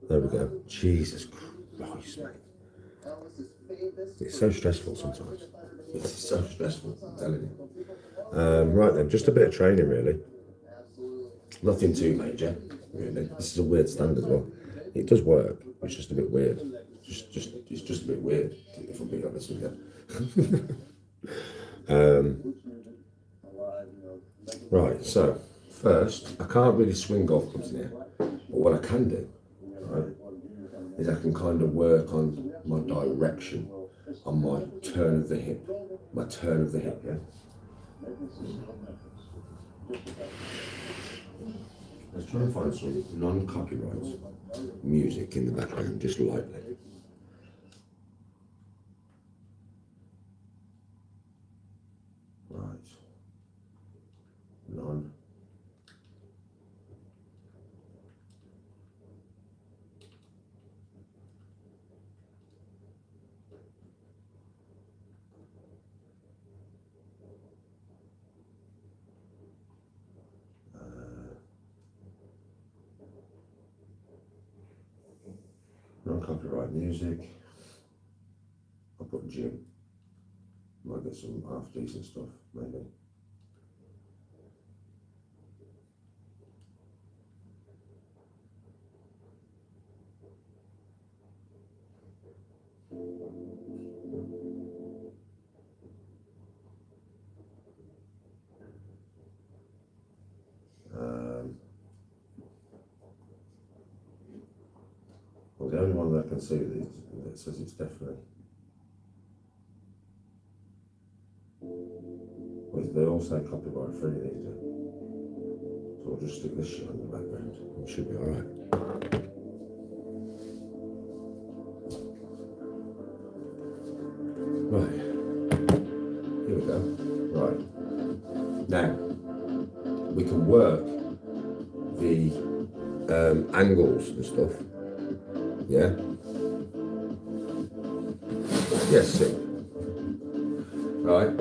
There we go. Jesus Christ, mate. It's so stressful sometimes. It's so stressful, I'm telling you. Right then, just a bit of training really. Nothing too major, really. This is a weird stand as well. It does work, it's just a bit weird. It's just a bit weird, if I'm being honest with you. Right, so first, I can't really swing golf clubs in here, but what I can do, right, is I can kind of work on my direction, on my turn of the hip, yeah. Let's try and find some non-copyright music in the background, just lightly. Right. Non. Non-copyright music. I'll put gym. Might get some half decent stuff, maybe. Well, the only one that I can see that says it's definitely. Well, they all say copyright free these do. So I'll just stick this shit on the background. It should be alright. Right. Here we go. Right. Now, we can work the angles and stuff. Yeah. Yes, see. Right.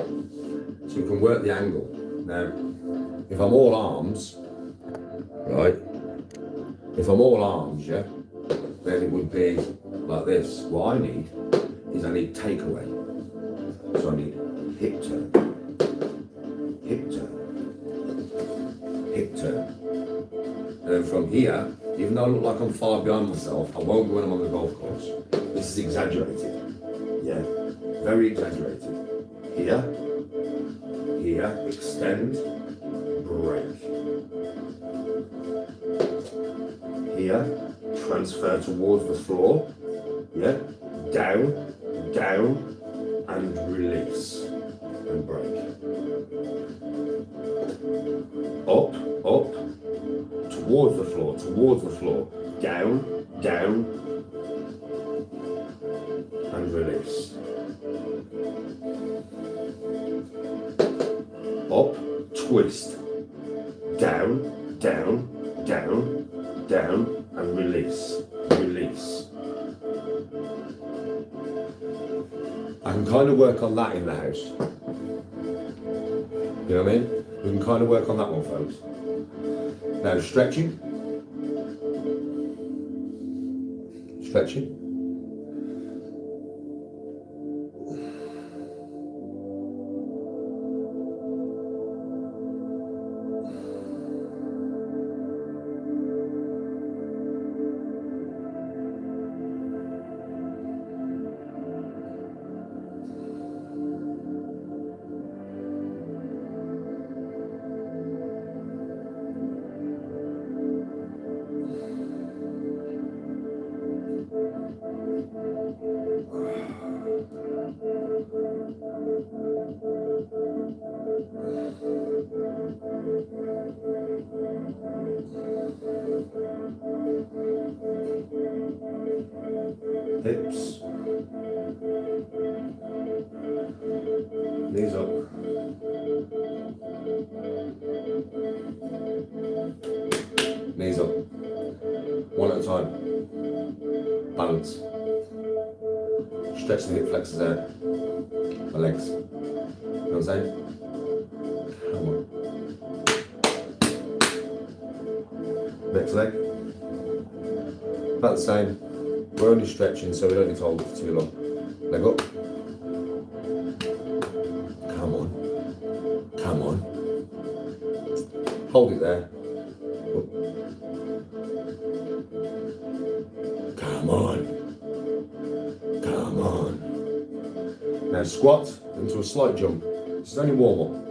So you can work the angle. Now, if I'm all arms, right? If I'm all arms, yeah, then it would be like this. What I need is I need takeaway. So I need hip turn, hip turn, hip turn. And then from here, even though I look like I'm far behind myself, I won't go when I'm on the golf course. This is exaggerated. Yeah, very exaggerated. Here, here, extend, break. Here, transfer towards the floor. Yeah, down, down, and release, and break. Up, up, towards the floor, down, down, and release. Up, twist, down, down, down, down, and release, release. I can kind of work on that in the house. You know what I mean? We can kind of work on that one, folks. Now, stretching. Stretching. Hips, knees up, knees up, one at a time, balance, stretch the hip flexors out, my legs, you know what I'm saying? Come on. Next next leg. About the same. We're only stretching, so we don't need to hold it for too long. Leg up. Come on. Come on. Hold it there. Up. Come on. Come on. Now squat into a slight jump. This is only warm up.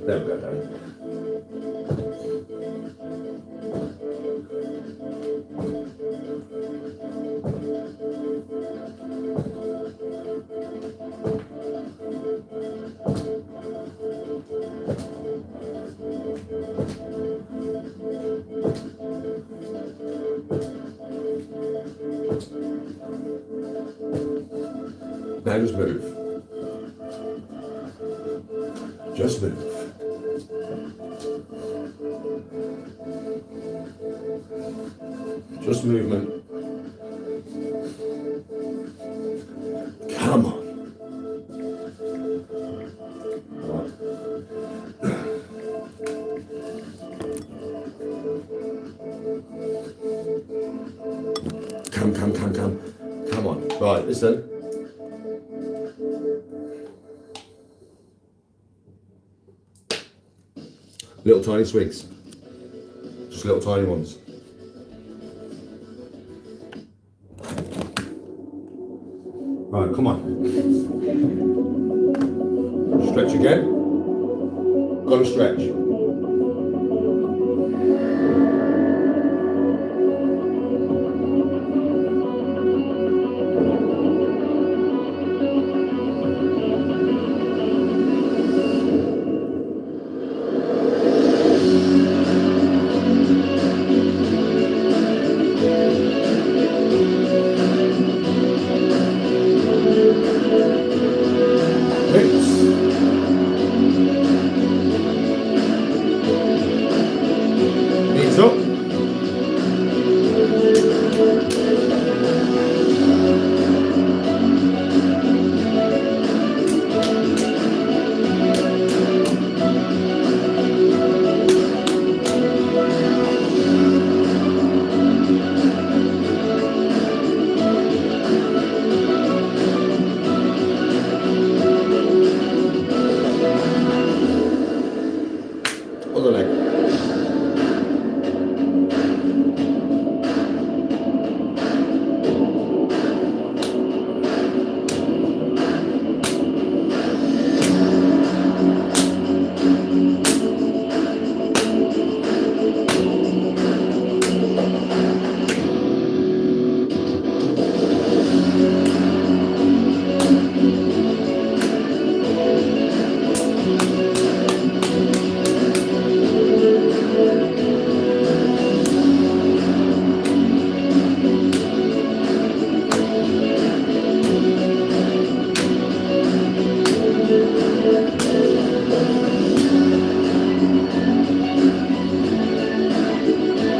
There we go, Danny. Now just move. Just move. Just movement. Come on. Right. Come. Come on. Right, listen. Little tiny swigs. Just little tiny ones. Right, come on. Stretch again. Gotta stretch. Other leg.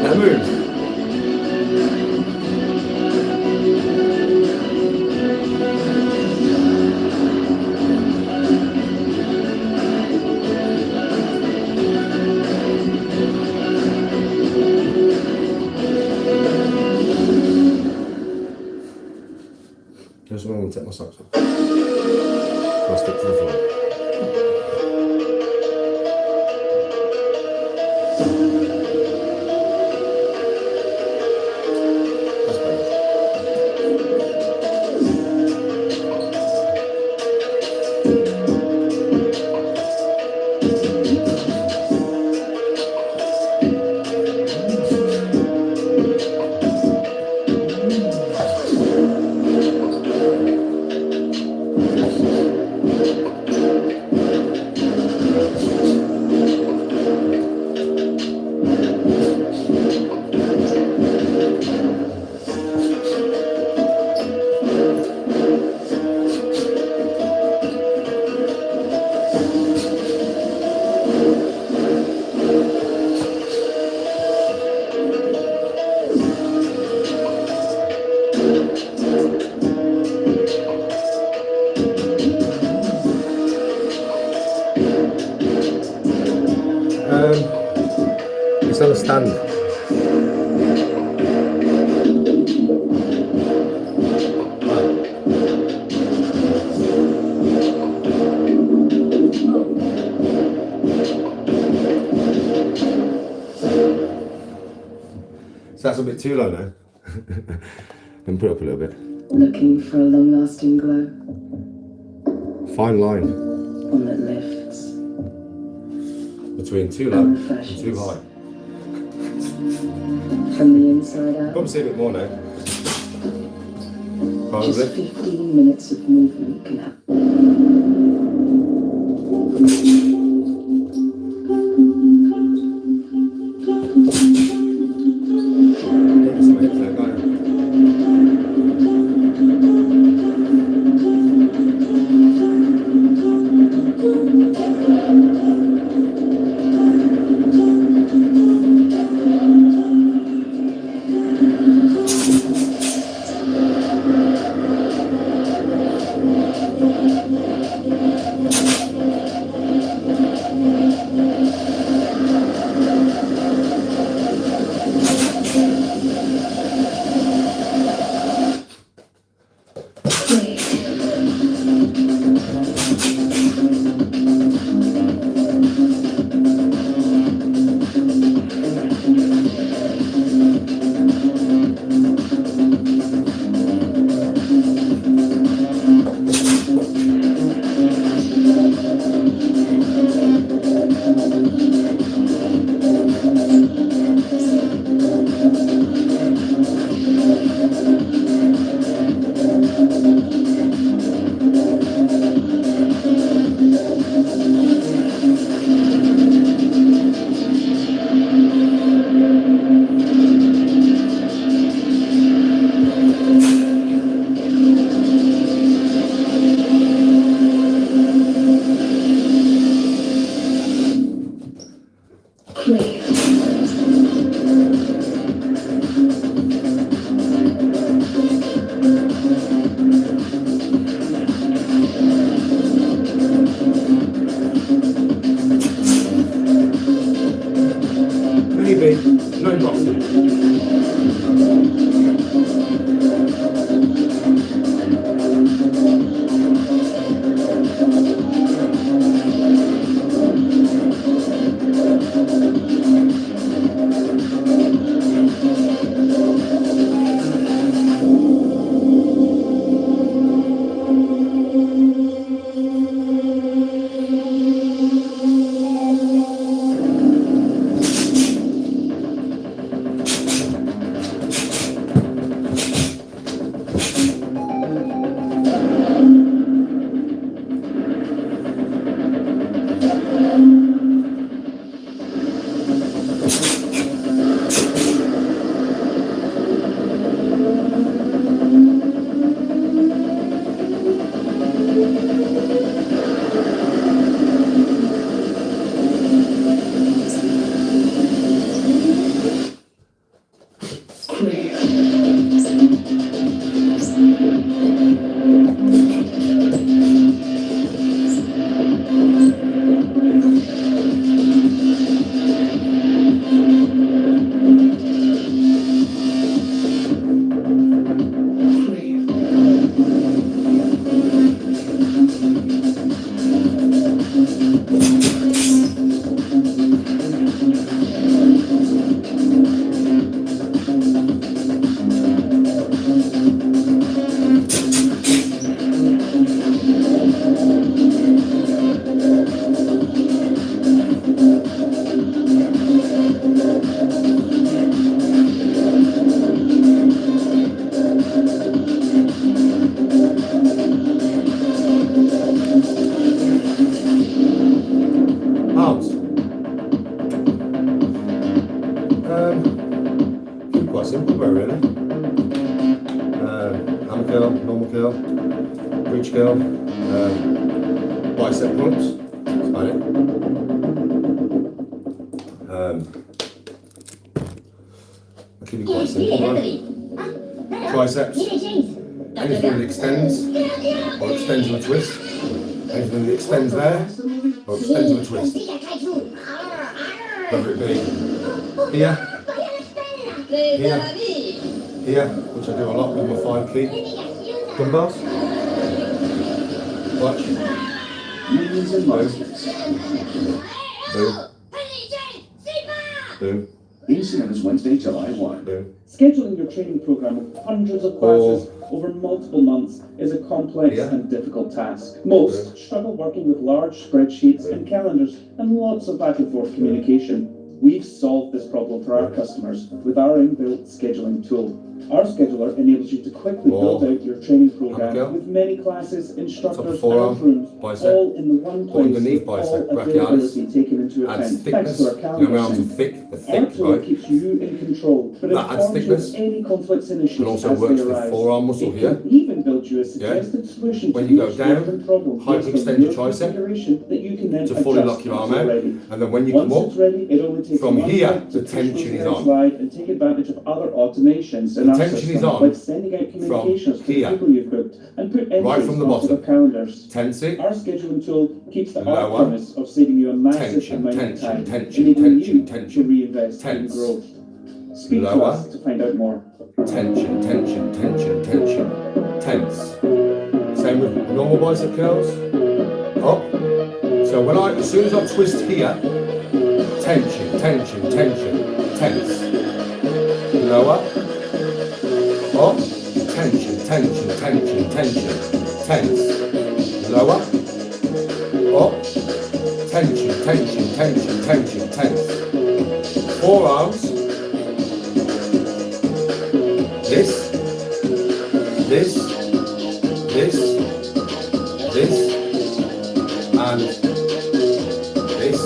Now move. Here's where I'm going to take my socks off. I'll stick to the floor. It's on a stand. So that's a bit too low now. Then put it up a little bit. Looking for a long-lasting glow. Fine line One that lifts. between too low and too high. From the inside out. Probably see a bit more now. Just Probably. 15 minutes of movement can happen. Maybe some hips there, can't you? Maybe. No boxing. Quite simple, very really. Hammer curl, normal curl, bridge curl, bicep pull-ups, that's about it. I'll keep it quite simple, right? Triceps, anything that extends, or extends with a twist, anything that extends there, or extends with a twist. whether it be here, here, which I do a lot with my 5 key dumbbells. Watch. Millions and millions. Boom. Boom. ACM's Wednesday, July 1. Boom. Scheduling your training program of hundreds of classes over multiple months is a complex Yeah. and difficult task. Most struggle working with large spreadsheets and calendars and lots of back and forth communication. We've solved this problem for our customers with our inbuilt scheduling tool. Our scheduler enables you to quickly build out your training program Go. with many classes, instructors, forearm, and rooms, bicep, all in the one place underneath with all bicep, availability taken into account. Adds Thanks thickness. to our You calendar know, my arms are sync. thick, they're Our thick, tool right? keeps you in control, but That adds informs you thickness. of any conflicts and issues And also as works they with arise. forearm muscle It here. can even build you a suggested solution When to you go each down, different problem based on hyperextend your your tricep configuration that you can then to fully adjust lock your arm once out. you're ready. And then when you Once come it's up, ready, it only takes from one here, click the to push tension those is guys on. live and take advantage of other automations in The our tension is system, on like sending out communications to the here. people you've booked and put entries Right from the onto bottom. their calendars. tense it, Our scheduling tool keeps the Lower. art promise of saving you a massive Tension, amount tension, of time, tension, enabling tension, you tension. to reinvest Tense. in growth. Speak to Lower. us to find out more. tension, tension, tension, tension, tense. Same with normal bicep curls. Up. So as soon as I twist here, tension, tension, tension, tense. Lower. Up. Tension, tension, tension, tension, tense. Lower. Up. Tension, tension, tension, tension, tense. Forearms. This, this, this, this, and this,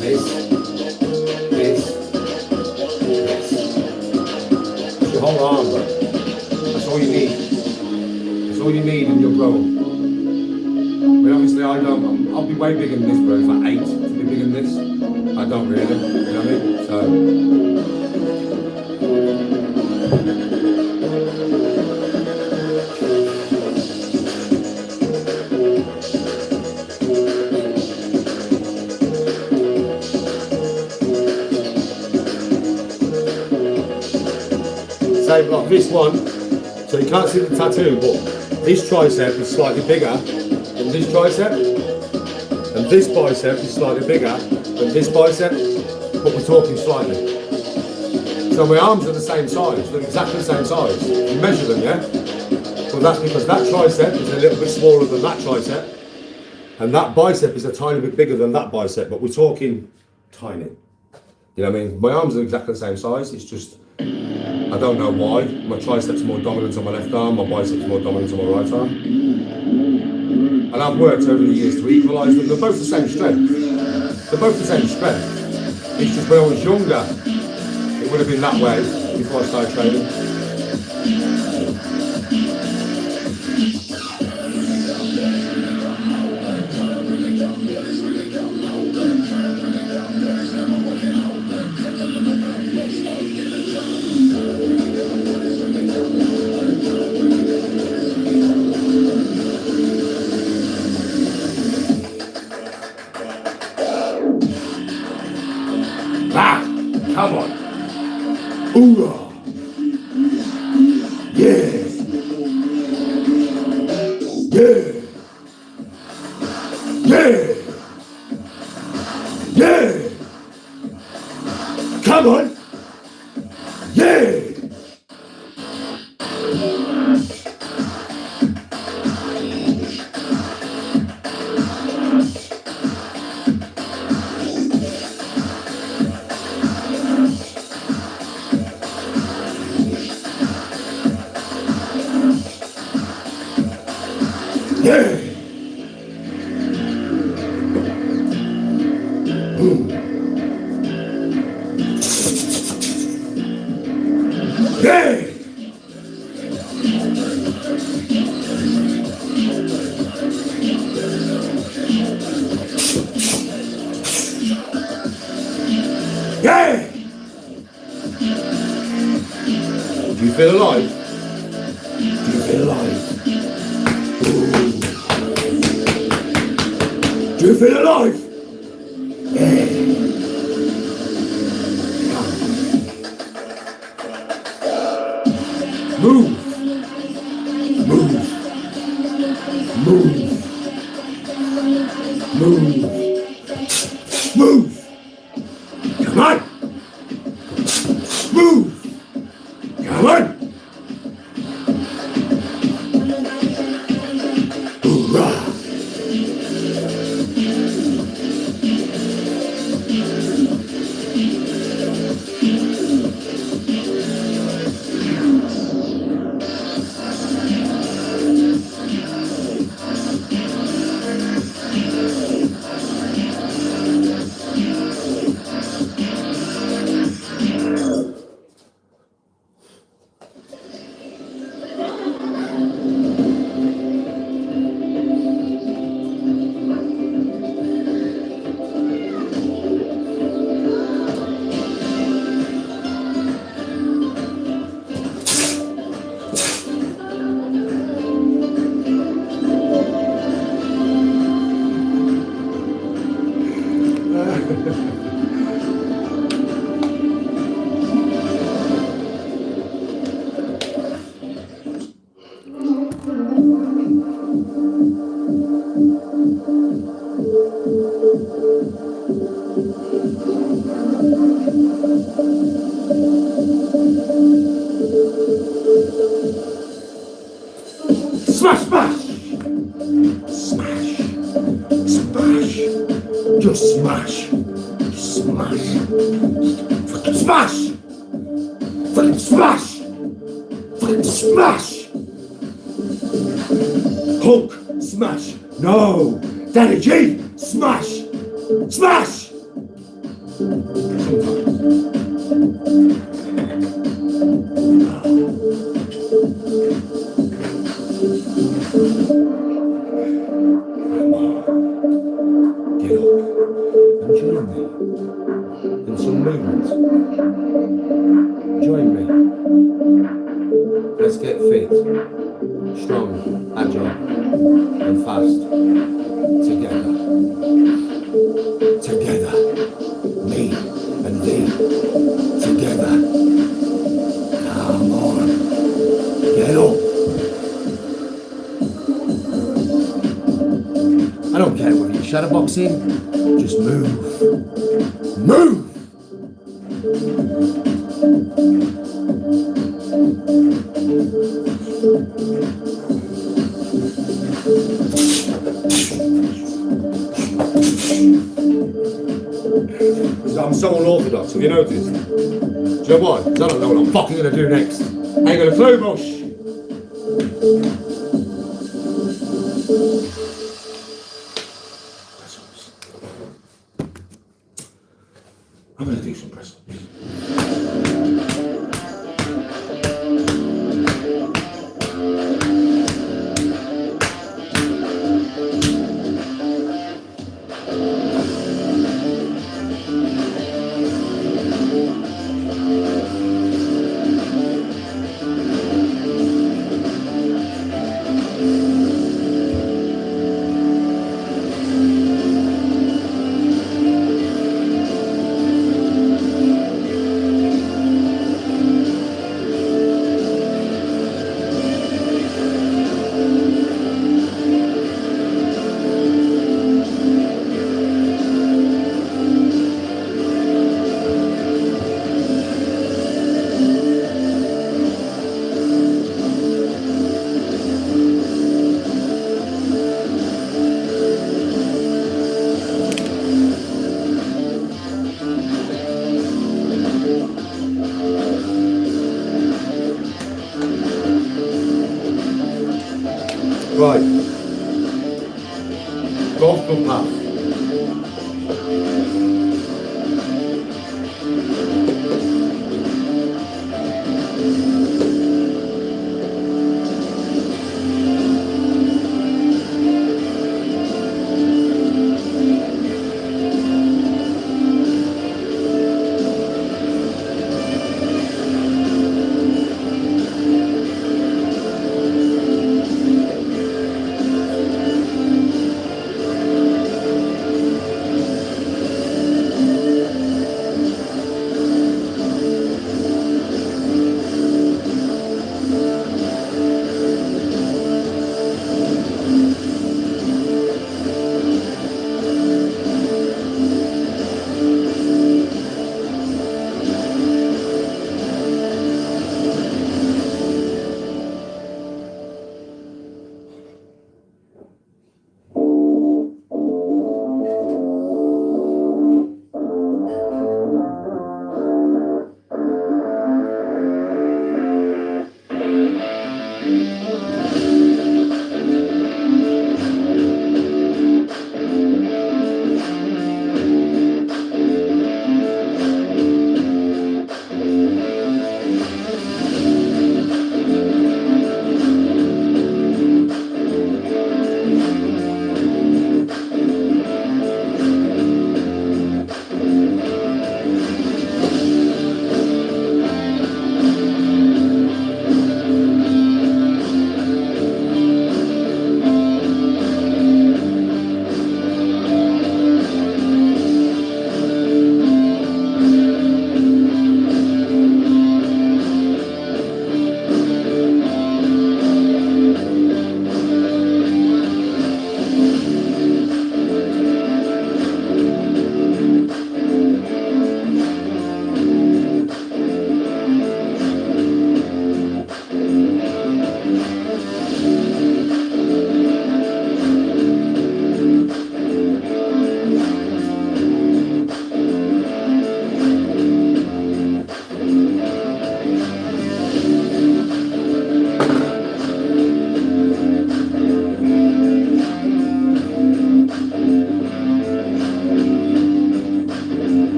this, this, this. It's your whole arm, bro. That's all you need. That's all you need and you're growing. I mean, obviously I'll be way bigger than this, bro. It's like 8 to be bigger than this. I don't really, you know what I mean? So. Say like this one, so you can't see the tattoo, but this tricep is slightly bigger than this tricep, and this bicep is slightly bigger than this bicep, but we're talking slightly. So my arms are the same size, they're exactly the same size. You measure them, yeah? Well, that's because that tricep is a little bit smaller than that tricep, and that bicep is a tiny bit bigger than that bicep, but we're talking tiny. You know what I mean? My arms are exactly the same size, it's just, I don't know why. My triceps more dominant on my left arm, my biceps more dominant on my right arm. And I've worked over the years to equalise them. They're both the same strength. They're both the same strength. It's just when I was younger, it would have been that way before I started training. Ah, come on. Hoorah. Yeah. Yeah. Yeah. Yeah. Come on. Yeah. Yeah. Yeah. Yeah. Do you feel alive? Do you feel alive? Do you feel alive? Yeah. Move. Move. Move. Move. Move. Come on. Move. Come on. Hoorah. Smash, smash! Smash! Smash! Just smash! Smash! Fucking smash! Fucking smash! Fucking smash! Hulk! Smash! No! Daddy G! Smash! Smash! Get up and join me in some movement. Join me. Let's get fit, strong, agile, and fast. Together. Together. Me and thee. Together. Come on. Get up. I don't care whether you're shadowboxing, just move. Move! I'm so unorthodox, have you noticed? Do you know why? 'Cause I don't know what I'm fucking gonna do next. I ain't got a clue, Bush. I'm gonna do some press ups. Right. Gospel path.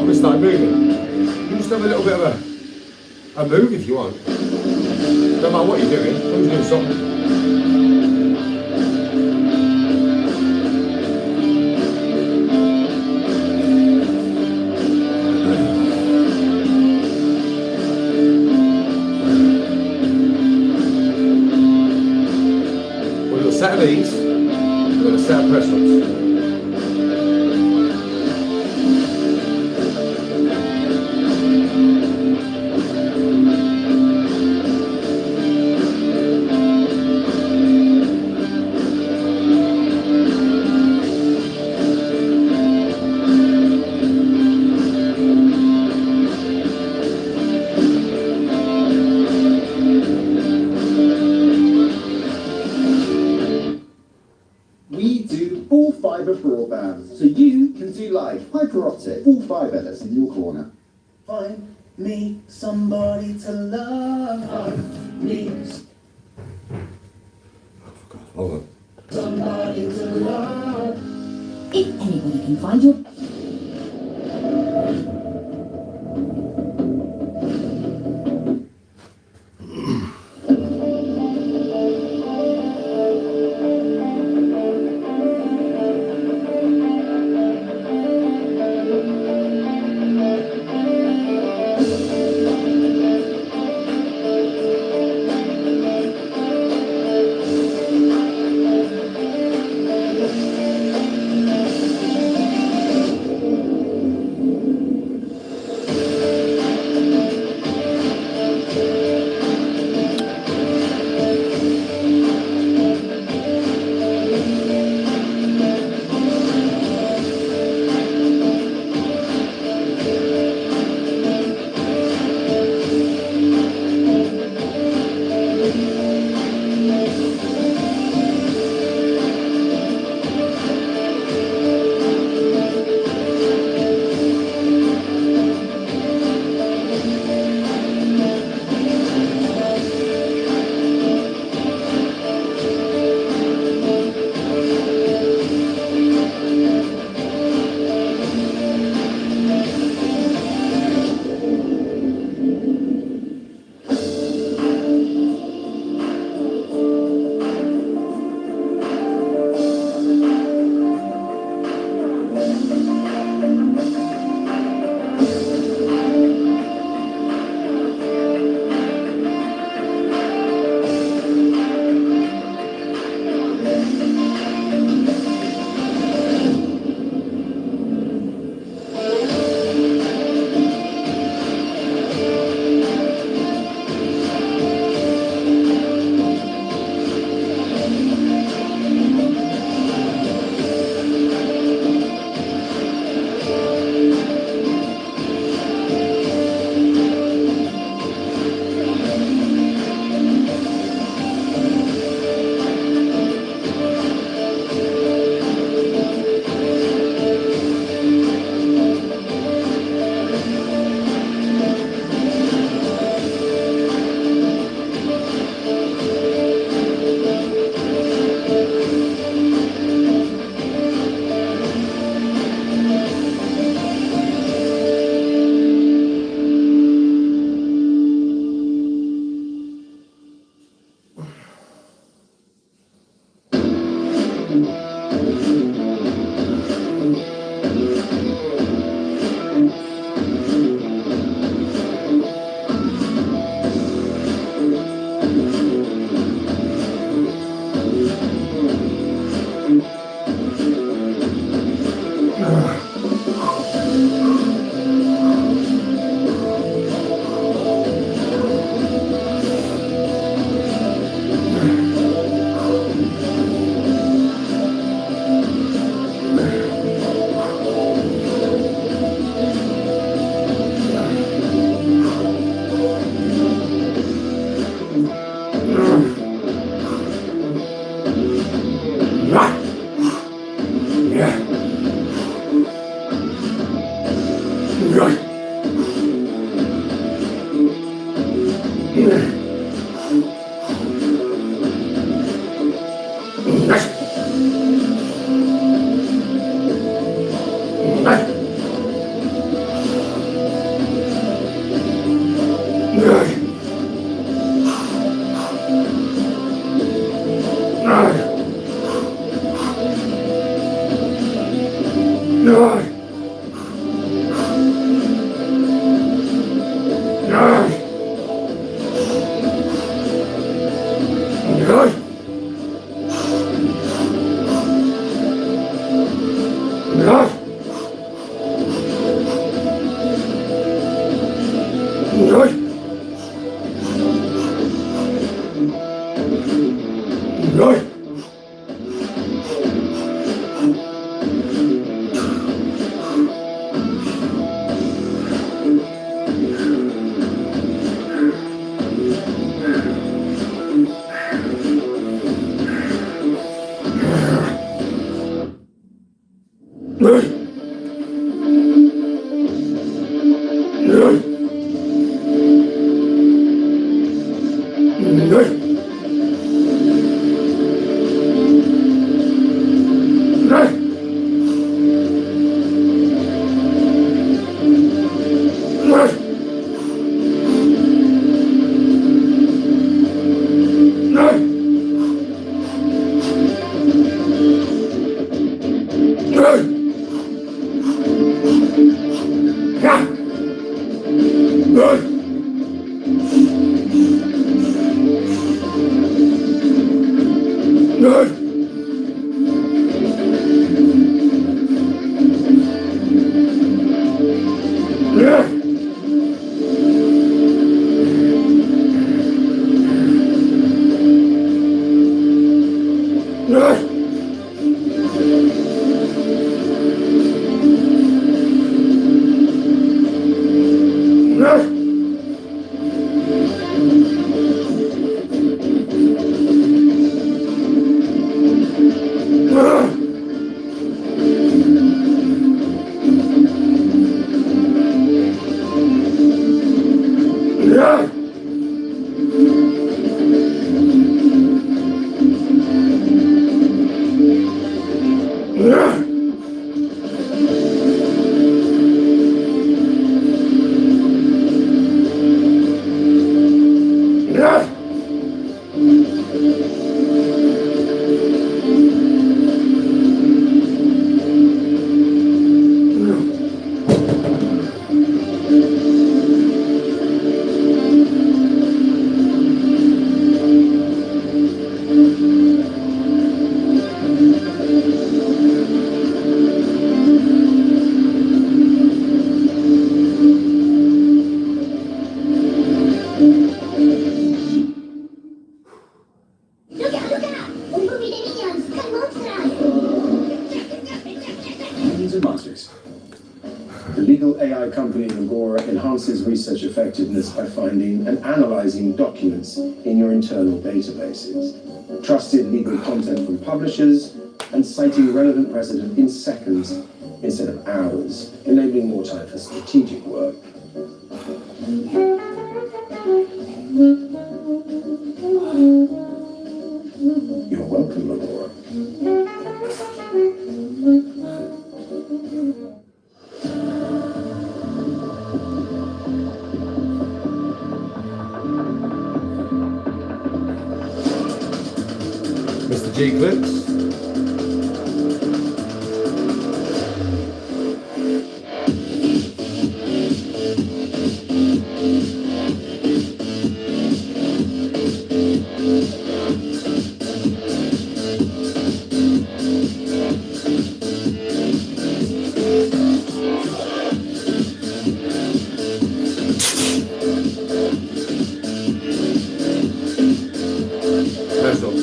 I'm gonna start moving. You just have a little bit of a move if you want. Don't matter what you're doing, as long as you're doing something. We've got a set of these, we've got a set of press ups. We do full fibre broadband, so you can do live fibre optic, full fibre that's in your corner. Find me somebody to love. Find me Hold on. somebody to love. If anybody can find your Minions and monsters. The legal AI company Agora enhances research effectiveness by finding and analyzing documents in your internal databases. Trusted legal content from publishers and citing relevant precedent in seconds instead of hours, enabling more time for strategic work. You're welcome, Agora. Mr. G Clips. That's all.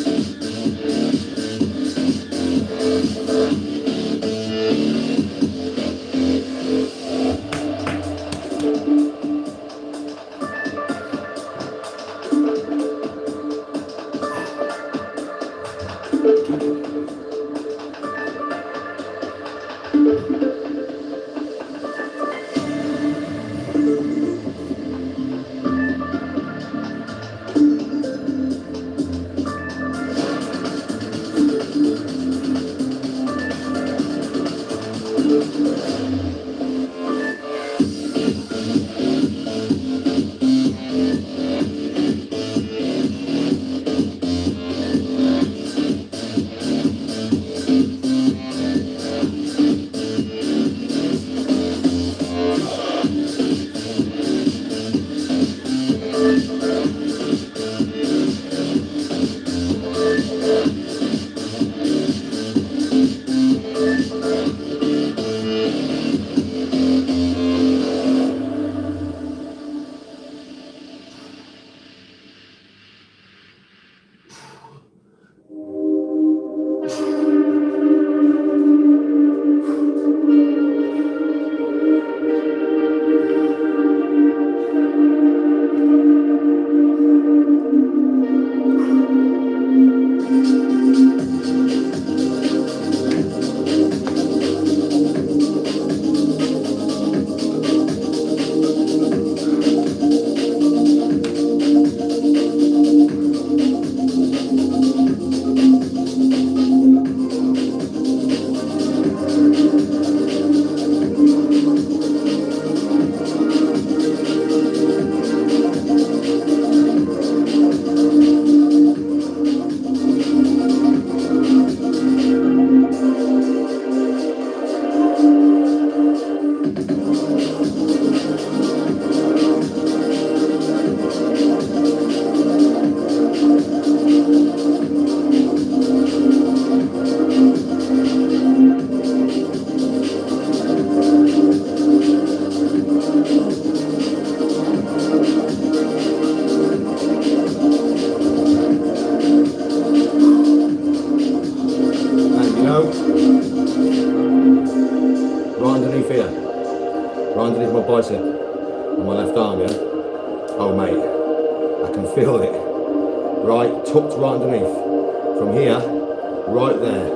Oh mate, I can feel it. Right, tucked right underneath. From here, right there.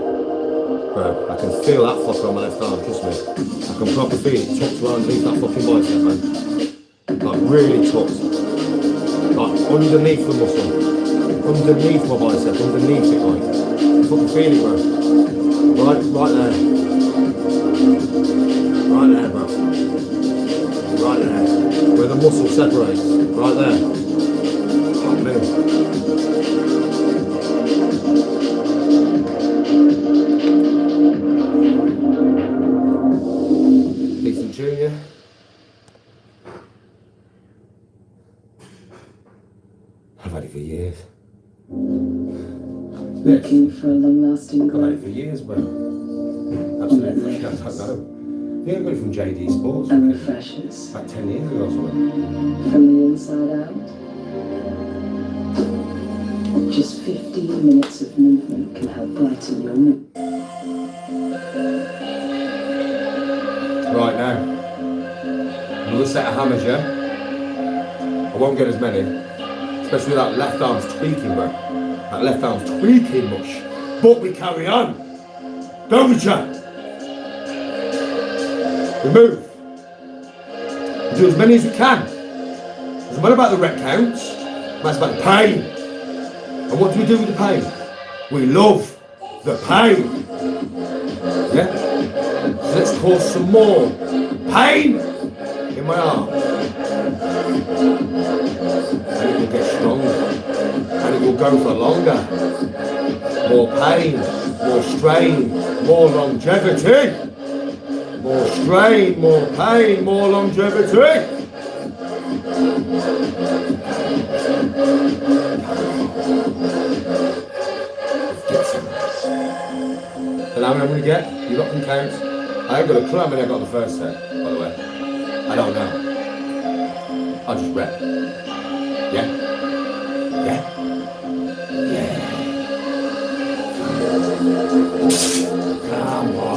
Bro, I can feel that fucker on my left arm, trust me. I can proper feel it tucked right underneath that fucking bicep, man. Like really tucked. Like underneath the muscle. Underneath my bicep, underneath it, like. I fucking feel it, bro. Right there. Right there, bro. Right there. Where the muscle separates. Right there. Fucking hell. Decent tune, yeah? I've had it for years. Looking for a long-lasting I've had glow. it for years, bro. Absolutely. I don't know. I think I got it from JD Sports. And refreshers. About 10 years ago or something. From the inside out. Just 15 minutes of movement can help brighten your mood. Right now. Another set of hammers, yeah? I won't get as many. Especially that left arm's tweaking, bro. That left arm's tweaking much. But we carry on. Don't we, Jack? We move. We do as many as we can. It doesn't matter about the rep counts. That's about the pain. And what do we do with the pain? We love the pain. Yeah? So let's cause some more pain in my arm. And it will get stronger. And it will go for longer. More pain, more strain, more longevity. More strain, more pain, more longevity. And how many I'm going to get? You lot can count. I ain't got a clue how many I got the first set, by the way. I don't know. I'll just rep. Yeah? Yeah? Yeah. Come on.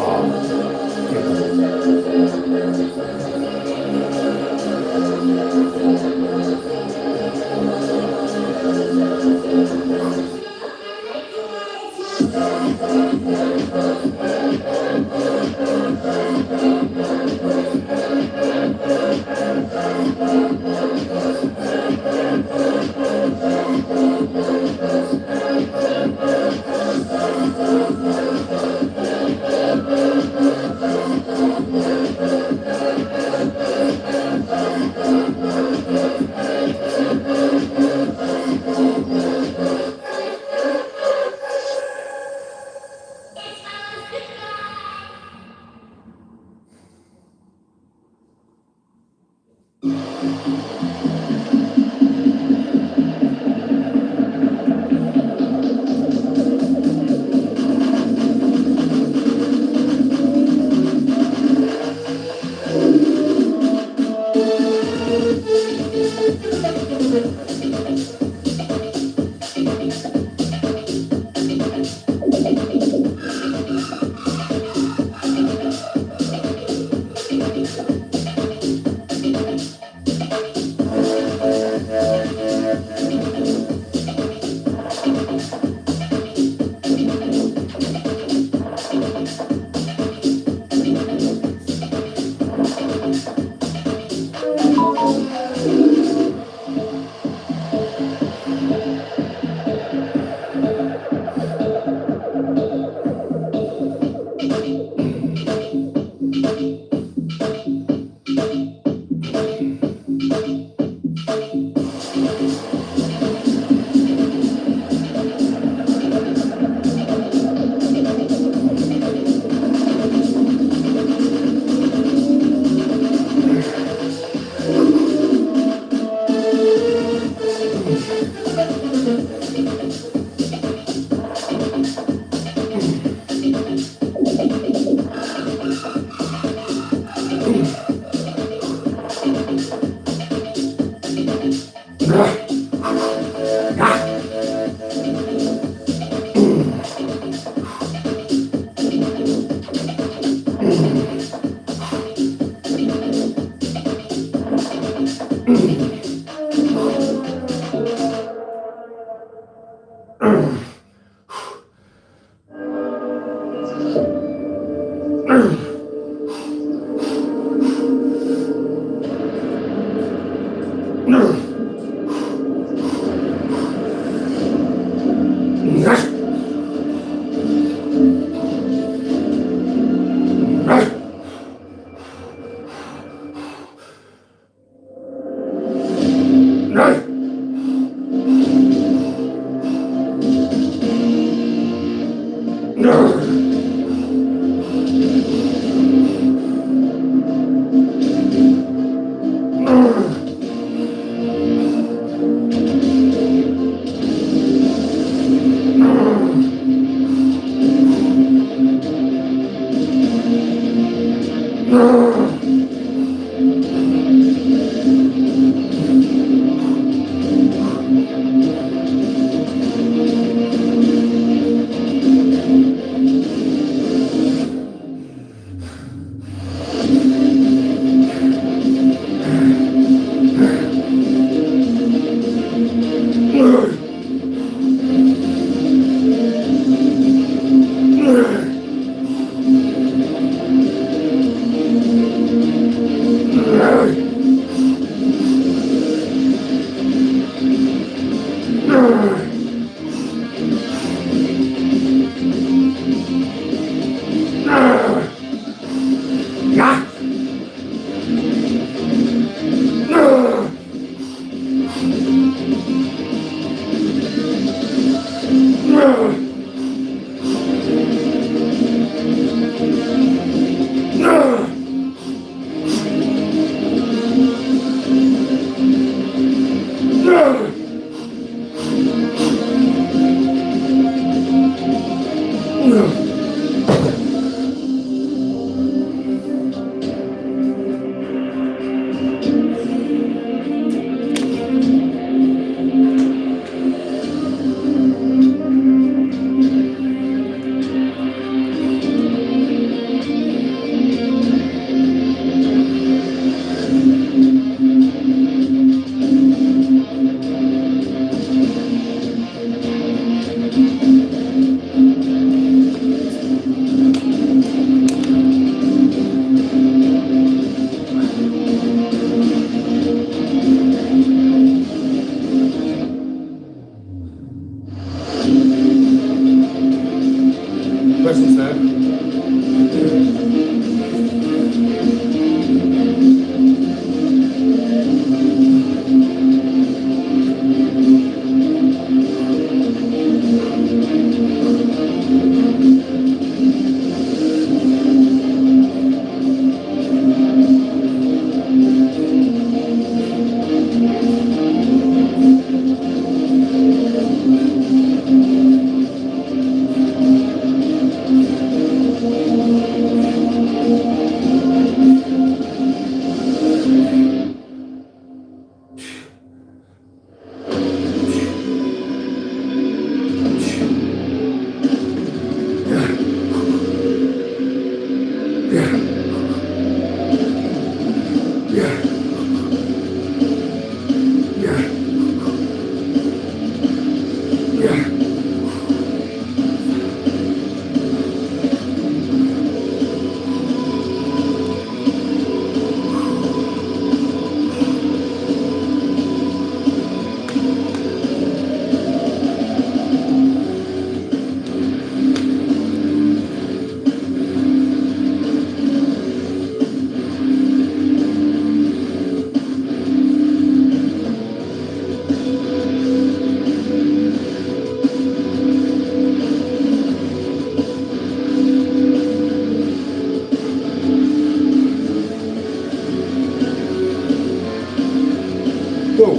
Questions now? Whoa.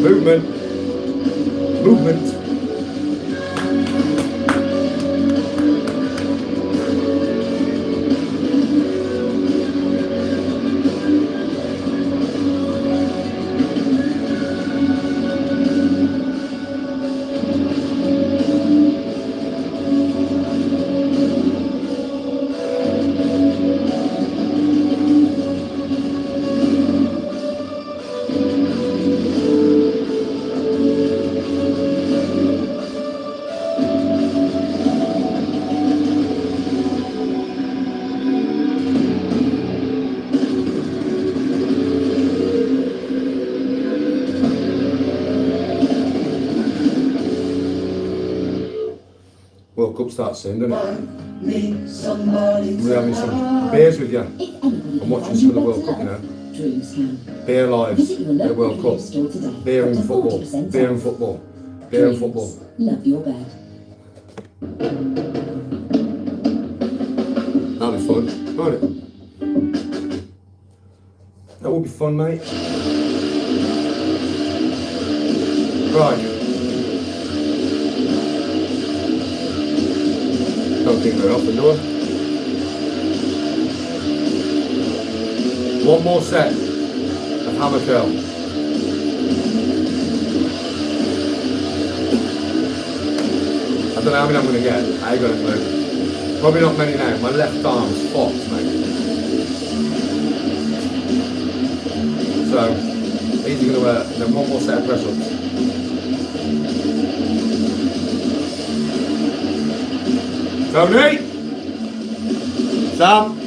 Movement. Movement. World Cup starts soon, doesn't it? We're having some beers with you. I'm watching some of the World Cup, you know. Dreams can. Beer lives Visit your in the local World liquor Cup. store today. Beer and Up to football. 40% Beer and off. football. Beer and Dreams. football. Love your bed. That'll be fun, won't it? That will be fun, mate. Right. Don't think very often, do I? One more set of hammer curl. I don't know how many I'm going to get. I ain't got a clue. Probably not many now. My left arm's fucked, mate. So, these are going to then one more set of press ups. Tony! Sam!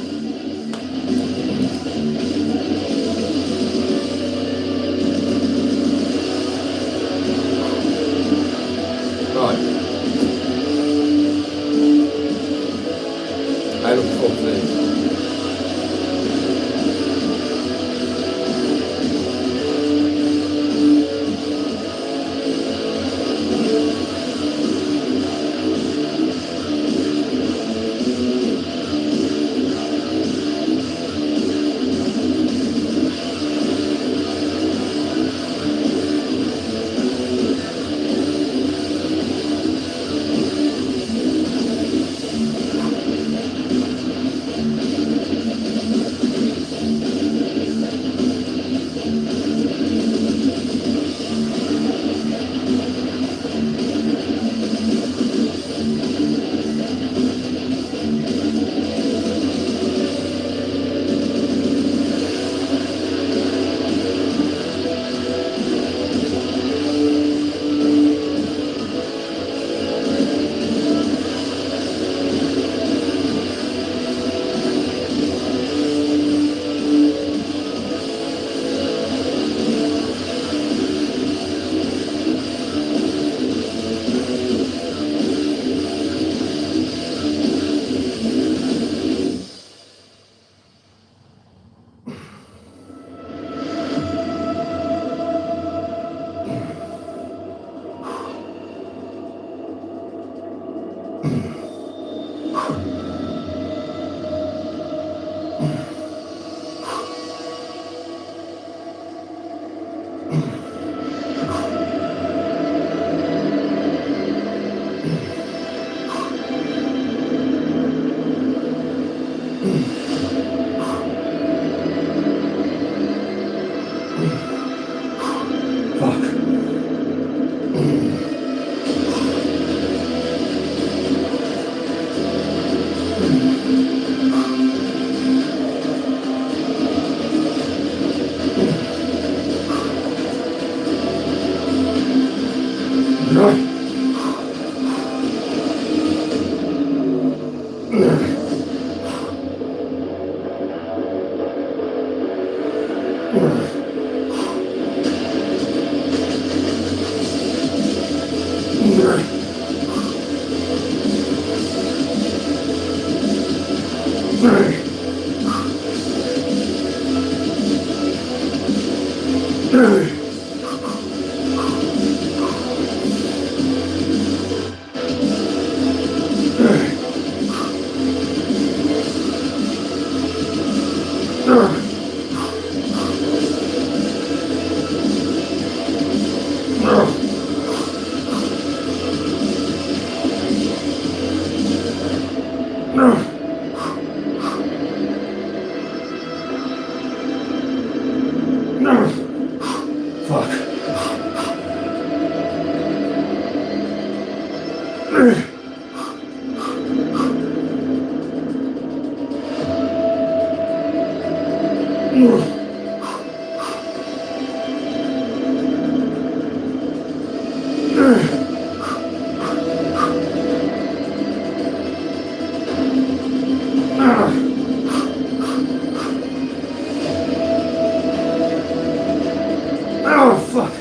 Oh, fuck.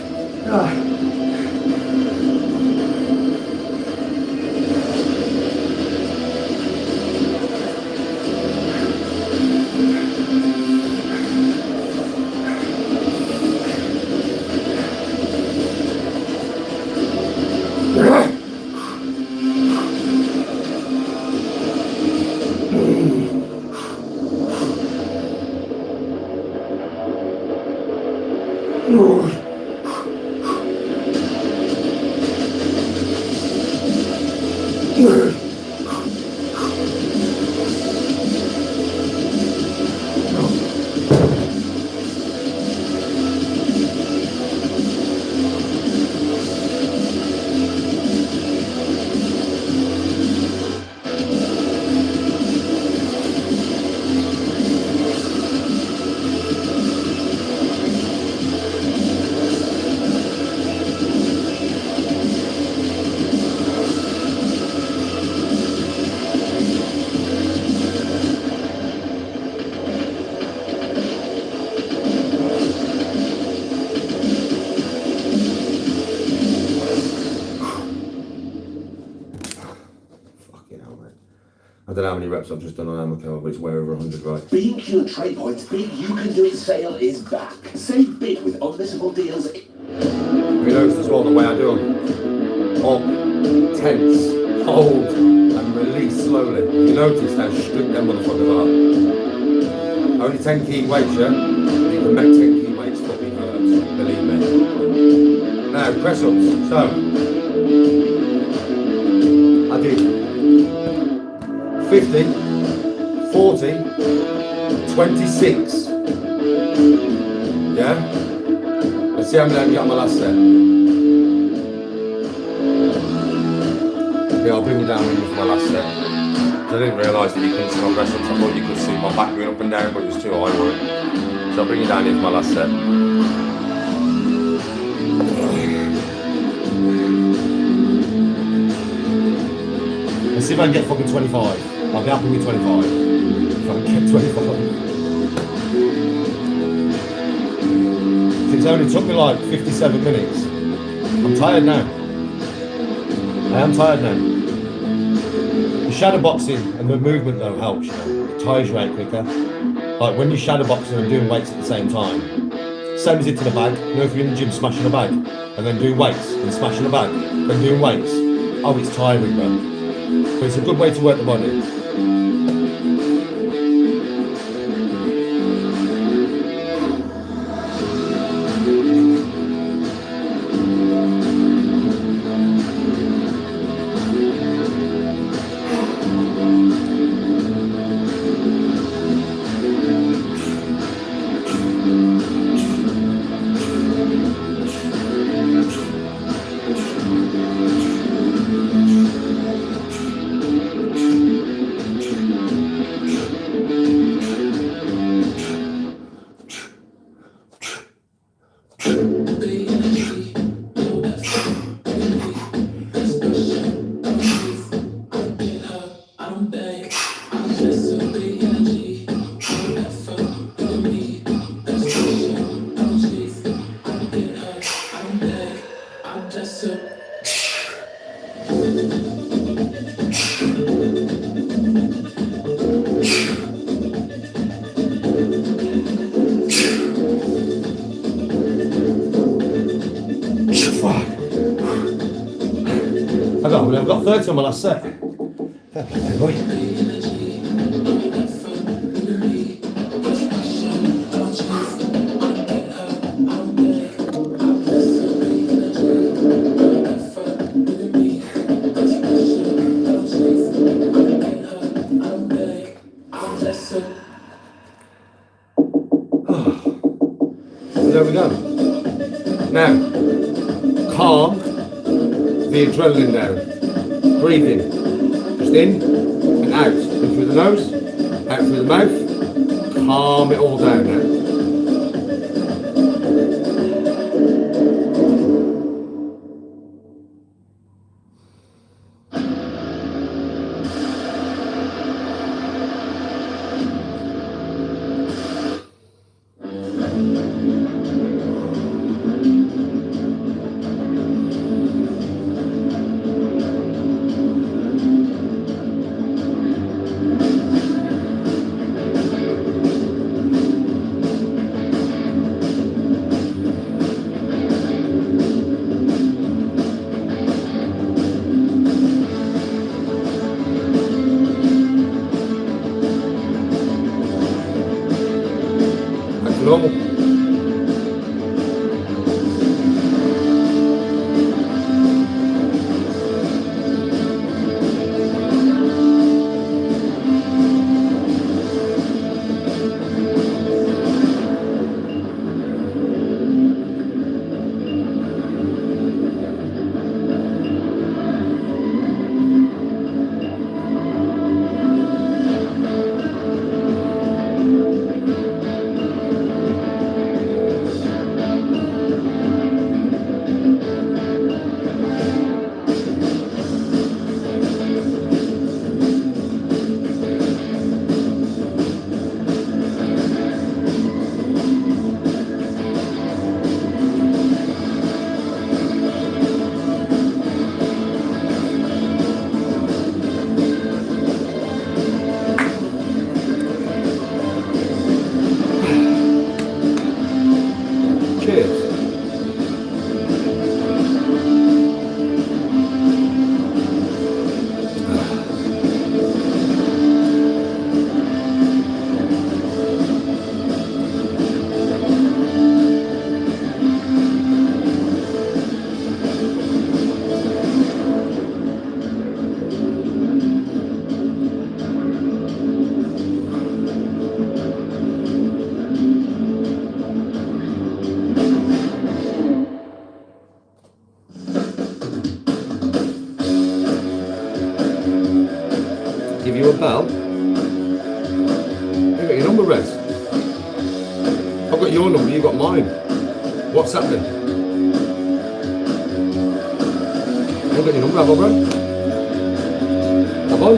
Ah. I don't know how many reps I've just done on Amaco, but it's way over 100, right? B&Q Trade Point's big You Can Do It sale is back. Save big with unmissable deals. You notice as well the way I do them. Up, tense, hold, and release slowly. You notice how strict them motherfuckers are. Only 10 key weights, yeah? You can make 10 key weights fucking hurts, believe me. Now, press ups. So, I did 50, 40, 26. Yeah? Let's see how many I can get on my last set. Yeah, I'll bring you down with me for my last set. I didn't realise that you couldn't see my press ups. I thought you could see my back going up and down, but it was too high for it. So I'll bring you down here for my last set. Let's see if I can get fucking 25. I'll be happy with 25. If I can get 25. It's only took me like 57 minutes. I'm tired now. I am tired now. The shadow boxing and the movement though helps, you know. It tires you out quicker. Like when you're shadow boxing and doing weights at the same time, same as it to the bag. You know, if you're in the gym smashing a bag and then doing weights and smashing a bag, then doing weights. Oh, it's tiring, bro. But it's a good way to work the body. me. I've got 30 on my last set. Fair play, boy. There we go. Now, calm the adrenaline down. Breathing. Just in and out. In through the nose, out through the mouth. Calm it all down now. Normal. Cheers. Give you a bell. I've got your number, Rez. I've got your number, you've got mine. What's happening? I've got your number, have I, bro? Have I?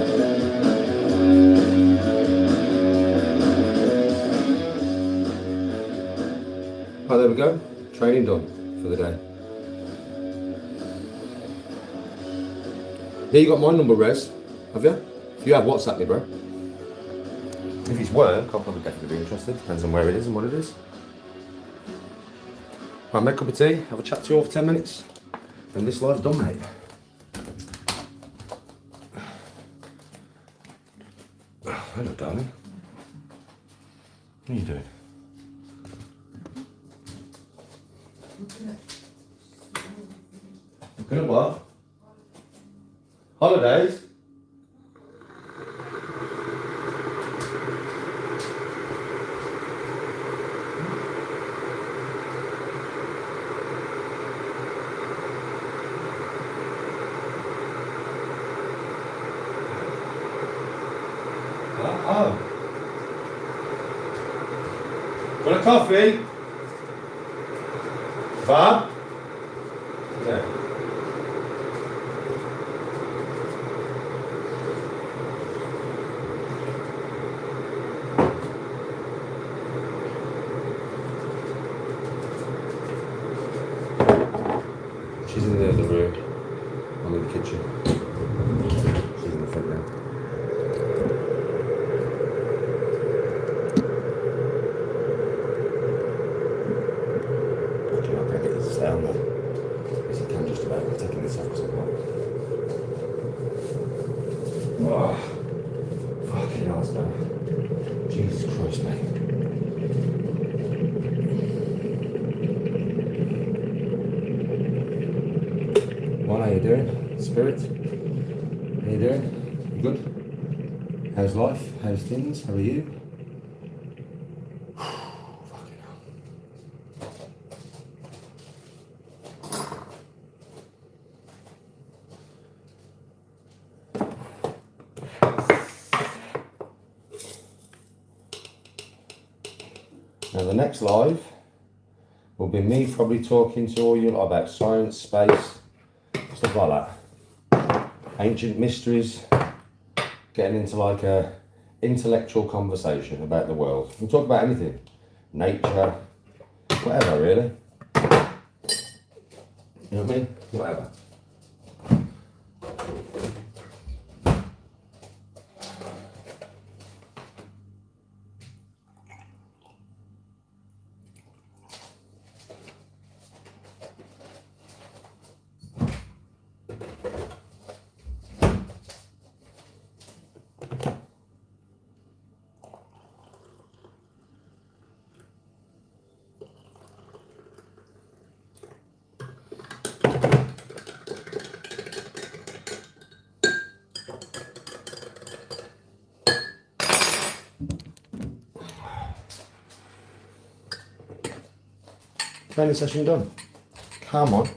Right, there we go. Training done for the day. Yeah, you got my number, Rez. Have you? If you have, WhatsApp me, bro. If it's work, I'll probably definitely be interested. Depends on where it is and what it is. Right, make a cup of tea, have a chat to you all for 10 minutes, and this live's done, mate. Hello, darling. What are you doing? Looking at what? Holidays? Oh. Want a coffee? Bob? Yeah. She's in the other room. I'm in the kitchen. She's in the front room. Stay on there. Yes, I can just about. I'm taking this off because I'm not. Oh, fucking hell, man. Jesus Christ, mate. What are you doing, Spirit? How you doing? You good? How's life? How's things? How are you? Fucking hell. Now the next live will be me probably talking to all you lot about science, space, stuff like that. Ancient mysteries, getting into like a intellectual conversation about the world. We'll talk about anything, nature, whatever really. You know what I mean? Whatever. Training session done. Come on.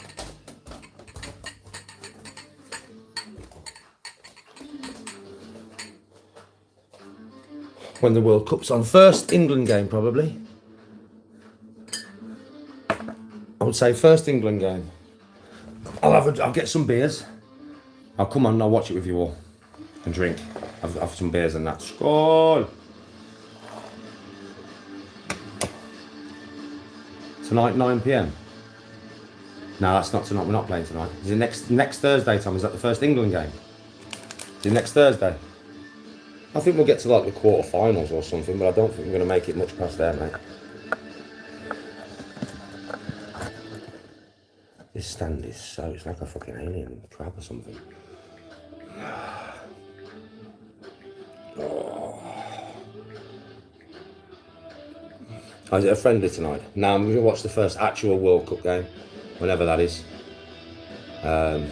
When the World Cup's on. First England game probably. I would say first England game. I'll get some beers. I'll come on and I'll watch it with you all. And drink. Have some beers and that. Skål! Tonight, 9 p.m. No, that's not tonight. We're not playing tonight. Is it next Thursday, Tom? Is that the first England game? Is it next Thursday? I think we'll get to like the quarterfinals or something, but I don't think we're going to make it much past there, mate. This stand is so... It's like a fucking alien trap or something. Is it a friendly tonight? No, I'm going to watch the first actual World Cup game, whenever that is. I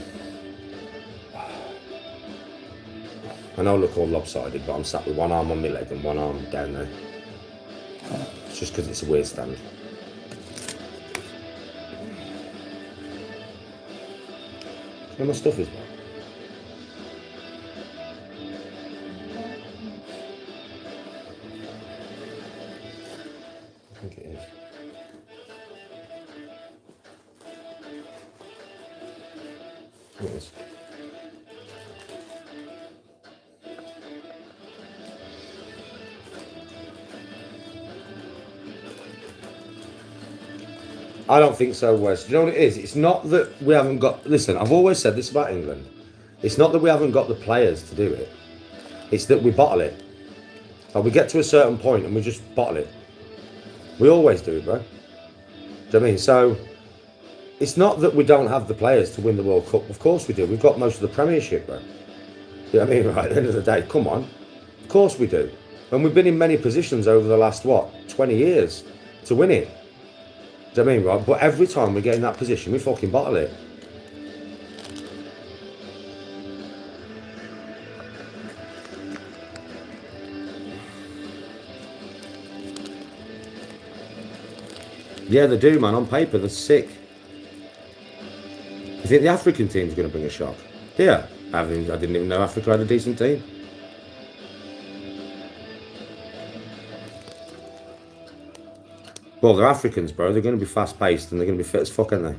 know I look all lopsided, but I'm sat with one arm on my leg and one arm down there. It's just because it's a weird stand. Where my stuff is, man? I think it is. It is. I don't think so, Wes. Do you know what it is? It's not that we haven't got... Listen, I've always said this about England. It's not that we haven't got the players to do it. It's that we bottle it. Like we get to a certain point and we just bottle it. We always do it, bro. Do you know what I mean? So, it's not that we don't have the players to win the World Cup. Of course we do. We've got most of the Premiership, bro. You know what I mean? Right, at the end of the day, come on. Of course we do. And we've been in many positions over the last, 20 years to win it. Do you know what I mean, right? But every time we get in that position, we fucking bottle it. Yeah, they do, man. On paper, they're sick. You think the African team's going to bring a shock? Yeah. I didn't even know Africa had a decent team. Well, they're Africans, bro. They're going to be fast-paced and they're going to be fit as fuck, aren't they?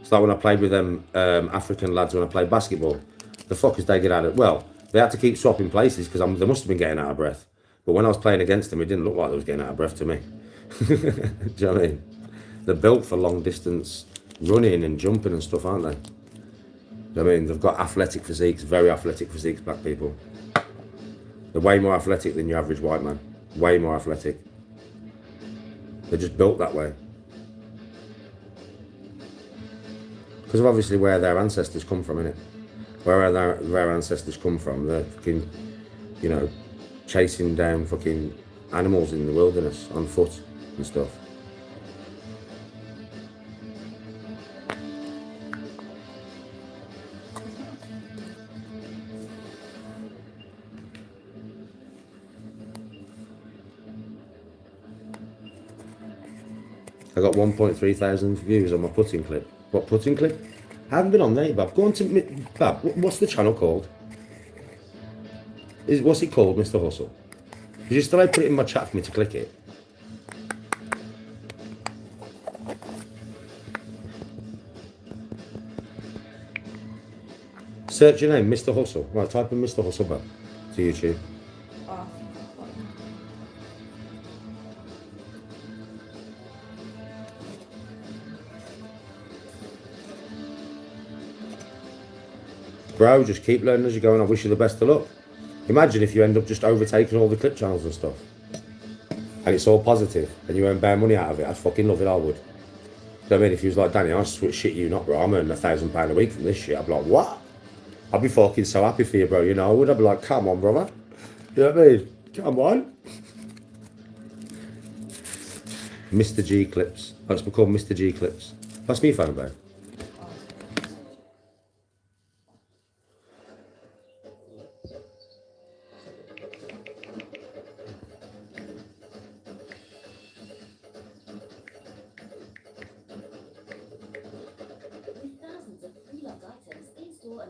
It's like when I played with them African lads when I played basketball. The fuckers, they get out of... Well, they had to keep swapping places because they must have been getting out of breath. But when I was playing against them, it didn't look like they was getting out of breath to me. Do you know what I mean? They're built for long-distance running and jumping and stuff, aren't they? Do you know what I mean? They've got athletic physiques, very athletic physiques, black people. They're way more athletic than your average white man. Way more athletic. They're just built that way. Because of obviously where their ancestors come from, innit? where our ancestors come from. They're fucking, you know, chasing down fucking animals in the wilderness on foot and stuff. I got 1.3 thousand views on my putting clip. What putting clip? I haven't been on there, Bab. Go on to Bab. What's the channel called? What's it called, Mr. Hustle? Could you still put it in my chat for me to click it? Search your name, Mr. Hustle. Right, type in Mr. Hustle, Bab, to YouTube. Bro, just keep learning as you go and I wish you the best of luck. Imagine if you end up just overtaking all the clip channels and stuff. And it's all positive and you earn bare money out of it. I'd fucking love it, I would. You know what I mean? If you was like, Danny, I shit you not, bro. I'm earning £1,000 a week from this shit. I'd be like, what? I'd be fucking so happy for you, bro. You know, I would. I'd be like, come on, brother. You know what I mean? Come on. Mr. G Clips. Oh, it's called Mr. G Clips. Pass me your phone, bro.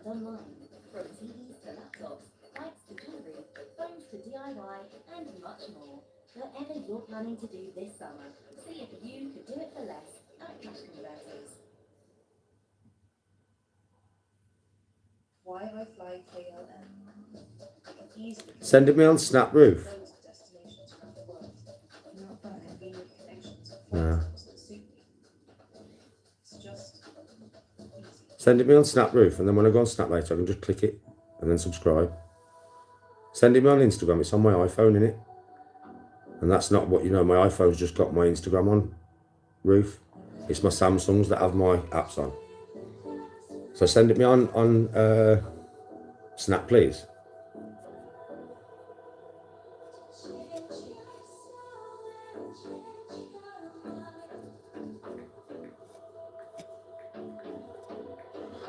Online, from TVs to laptops, bikes to jewellery, phones to DIY, and much more. Whatever you're planning to do this summer, see if you could do it for less at Cash Converters. Why I fly KLM. Easily. Send it me on Snap Roof. Yeah. Send it me on Snap Roof, and then when I go on Snap later, I can just click it and then subscribe. Send it me on Instagram. It's on my iPhone, innit? And that's not what, you know, my iPhone's just got my Instagram on Roof. It's my Samsungs that have my apps on. So send it me on Snap, please.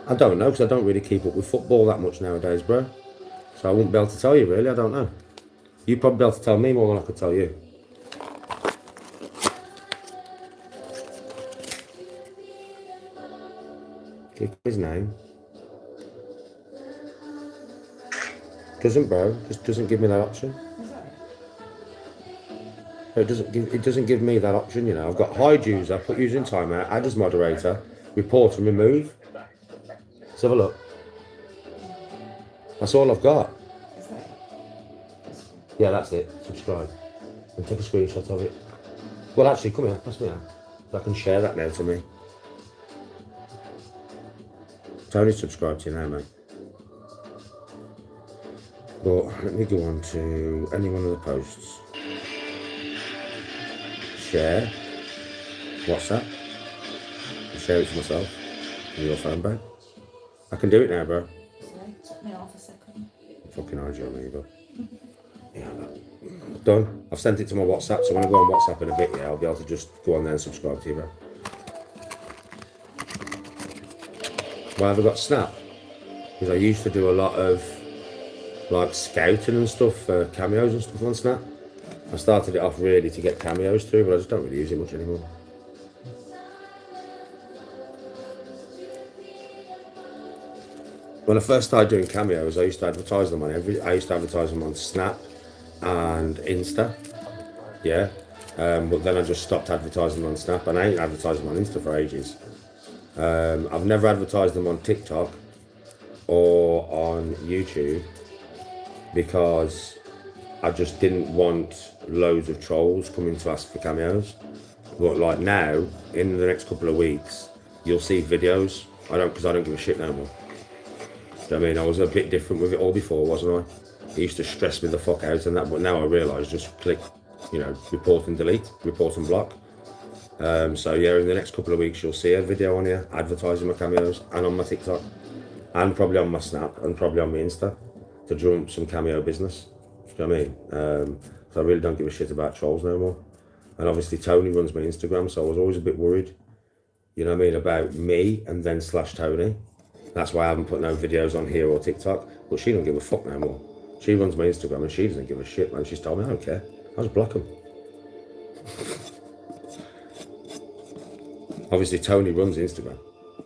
I don't know, because I don't really keep up with football that much nowadays, bro. So I won't be able to tell you, really. I don't know. You'd probably be able to tell me more than I could tell you. Click his name. Doesn't, bro. Just doesn't give me that option. It doesn't give me that option, you know. I've got hide user, put user in timeout, add as moderator, report and remove. Let's have a look. That's all I've got. Yeah, that's it. Subscribe. And take a screenshot of it. Well, actually, come here. Pass me out. So I can share that now to me. Tony subscribe to you now, mate. But let me go on to any one of the posts. Share. WhatsApp. I'll share it to myself. On your phone, babe. I can do it now, bro. Sorry, took me off a second. Fucking hard on me, but yeah, done. I've sent it to my WhatsApp, so when I go on WhatsApp in a bit, yeah, I'll be able to just go on there and subscribe to you, bro. Why have I got Snap? Because I used to do a lot of like scouting and stuff for cameos and stuff on Snap. I started it off really to get cameos through, but I just don't really use it much anymore. When I first started doing cameos, I used to advertise them on Snap and Insta, yeah. But then I just stopped advertising them on Snap, and I ain't advertised them on Insta for ages. I've never advertised them on TikTok or on YouTube because I just didn't want loads of trolls coming to ask for cameos. But like now, in the next couple of weeks, you'll see videos. Because I don't give a shit no more. I mean, I was a bit different with it all before, wasn't I? It used to stress me the fuck out and that, but now I realise just click, you know, report and delete, report and block. So yeah, in the next couple of weeks you'll see a video on here advertising my cameos and on my TikTok and probably on my Snap and probably on my Insta to drum up some Cameo business. Do you know what I mean? So I really don't give a shit about trolls no more. And obviously Tony runs my Instagram, so I was always a bit worried, you know what I mean, about me and then / Tony. That's why I haven't put no videos on here or TikTok, but she don't give a fuck no more. She runs my Instagram and she doesn't give a shit, man. She's told me, I don't care. I just block them. Obviously Tony runs Instagram.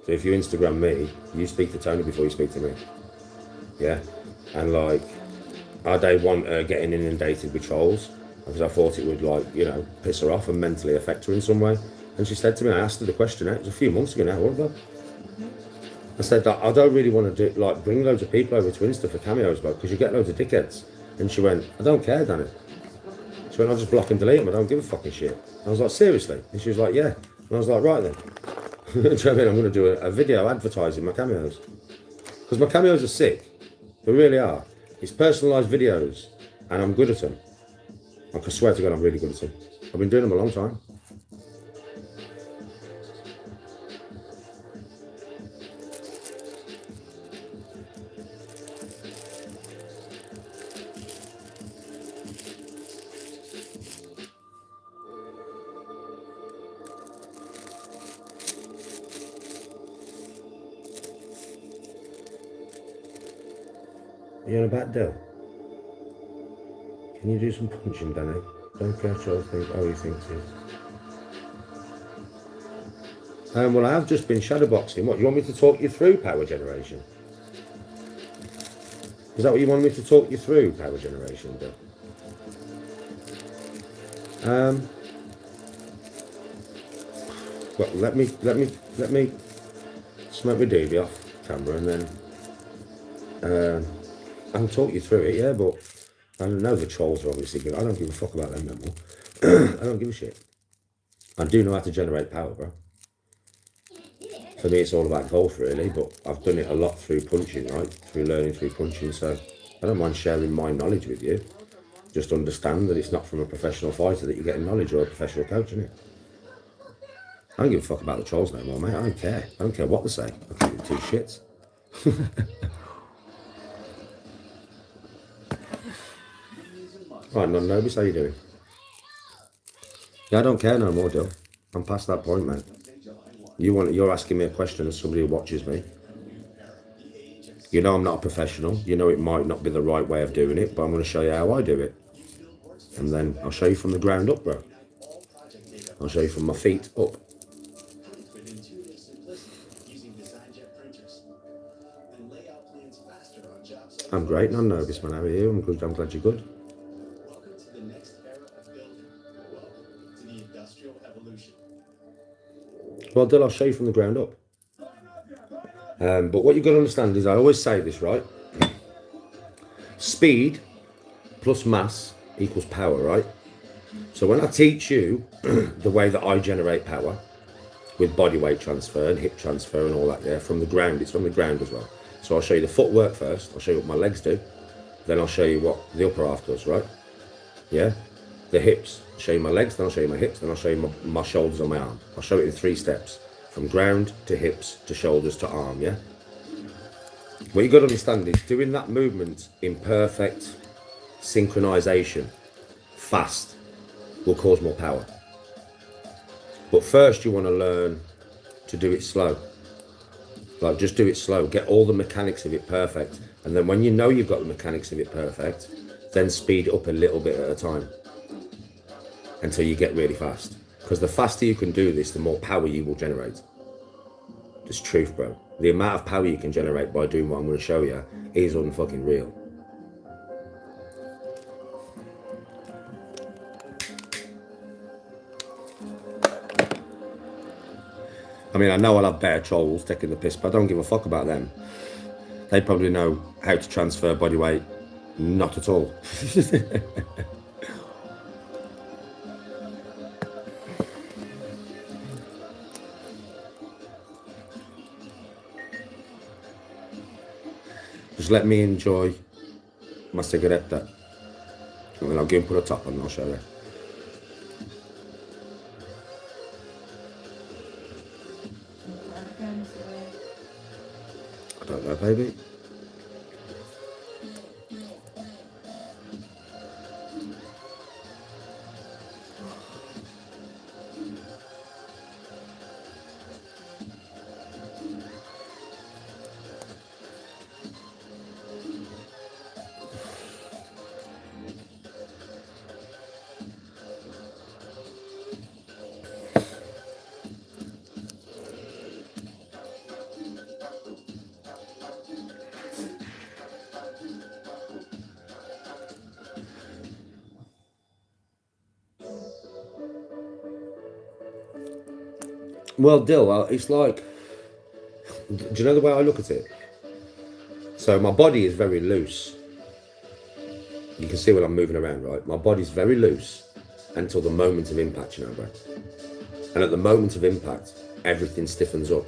So if you Instagram me, you speak to Tony before you speak to me. Yeah? And like, I don't want her getting inundated with trolls because I thought it would, like, you know, piss her off and mentally affect her in some way. And she said to me, I asked her the question, it was a few months ago now, what about? I said that I don't really want to do, like, bring loads of people over to Insta for cameos, but because you get loads of dickheads. And she went, I don't care, Danny. She went, I'll just block and delete them, I don't give a fucking shit. I was like, seriously? And she was like, yeah. And I was like, right then. Do you know what I mean? I'm going to do a video advertising my cameos. Because my cameos are sick. They really are. It's personalised videos, and I'm good at them. I can swear to God, I'm really good at them. I've been doing them a long time. You on a bad deal? Can you do some punching, Danny? Don't catch all things. Oh, he thinks it. Well, I have just been shadowboxing. What, you want me to talk you through power generation? Is that what you want me to talk you through, power generation, Bill? Well, let me smoke my doobie off camera and then I can talk you through it, yeah, but I know the trolls are obviously good. I don't give a fuck about them no more. I don't give a shit. I do know how to generate power, bro. For me, it's all about golf, really, but I've done it a lot through punching, right? Through learning through punching, so I don't mind sharing my knowledge with you. Just understand that it's not from a professional fighter that you're getting knowledge or a professional coach, innit? I don't give a fuck about the trolls no more, mate. I don't care. I don't care what they say. I don't give two shits. Right, Non-Nobis, how you doing? Yeah, I don't care no more, Dill. I'm past that point, mate. You're asking me a question as somebody who watches me. You know I'm not a professional. You know it might not be the right way of doing it, but I'm going to show you how I do it. And then I'll show you from the ground up, bro. I'll show you from my feet up. I'm great, Non-Nobis, man. How are you? I'm good. I'm glad you're good. Well, Dill, I'll show you from the ground up. But what you've got to understand is, I always say this, right? Speed plus mass equals power, right? So when I teach you the way that I generate power with body weight transfer and hip transfer and all that, yeah, from the ground, it's from the ground as well. So I'll show you the footwork first. I'll show you what my legs do. Then I'll show you what the upper half does, right? Yeah? The hips. I'll show you my legs, then I'll show you my hips, then I'll show you my shoulders and my arm. I'll show it in 3 steps. From ground to hips to shoulders to arm, yeah? What you've got to understand is doing that movement in perfect synchronization, fast, will cause more power. But first you want to learn to do it slow. Like, just do it slow. Get all the mechanics of it perfect. And then when you know you've got the mechanics of it perfect, then speed up a little bit at a time until you get really fast. Because the faster you can do this, the more power you will generate. It's truth, bro. The amount of power you can generate by doing what I'm going to show you is unfucking real. I mean, I know I'll have better trolls taking the piss, but I don't give a fuck about them. They probably know how to transfer body weight. Not at all. Just let me enjoy my cigaretta. And then I'll go and put a top on and I'll show you. I Don't know, baby. Well, Dill, it's like, do you know the way I look at it? So my body is very loose. You can see when I'm moving around, right? My body's very loose until the moment of impact, you know, bro. And at the moment of impact, everything stiffens up.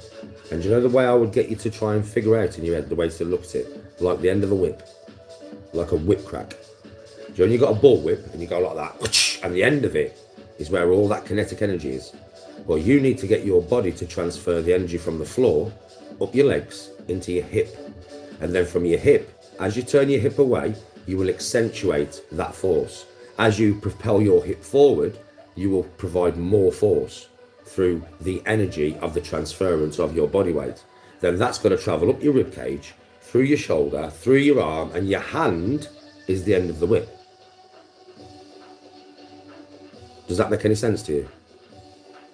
And do you know the way I would get you to try and figure out in your head the way to look at it? Like the end of a whip, like a whip crack. Do you know when you got a bull whip and you go like that, and the end of it is where all that kinetic energy is? Well, you need to get your body to transfer the energy from the floor up your legs into your hip. And then from your hip, as you turn your hip away, you will accentuate that force. As you propel your hip forward, you will provide more force through the energy of the transference of your body weight. Then that's going to travel up your rib cage, through your shoulder, through your arm, and your hand is the end of the whip. Does that make any sense to you?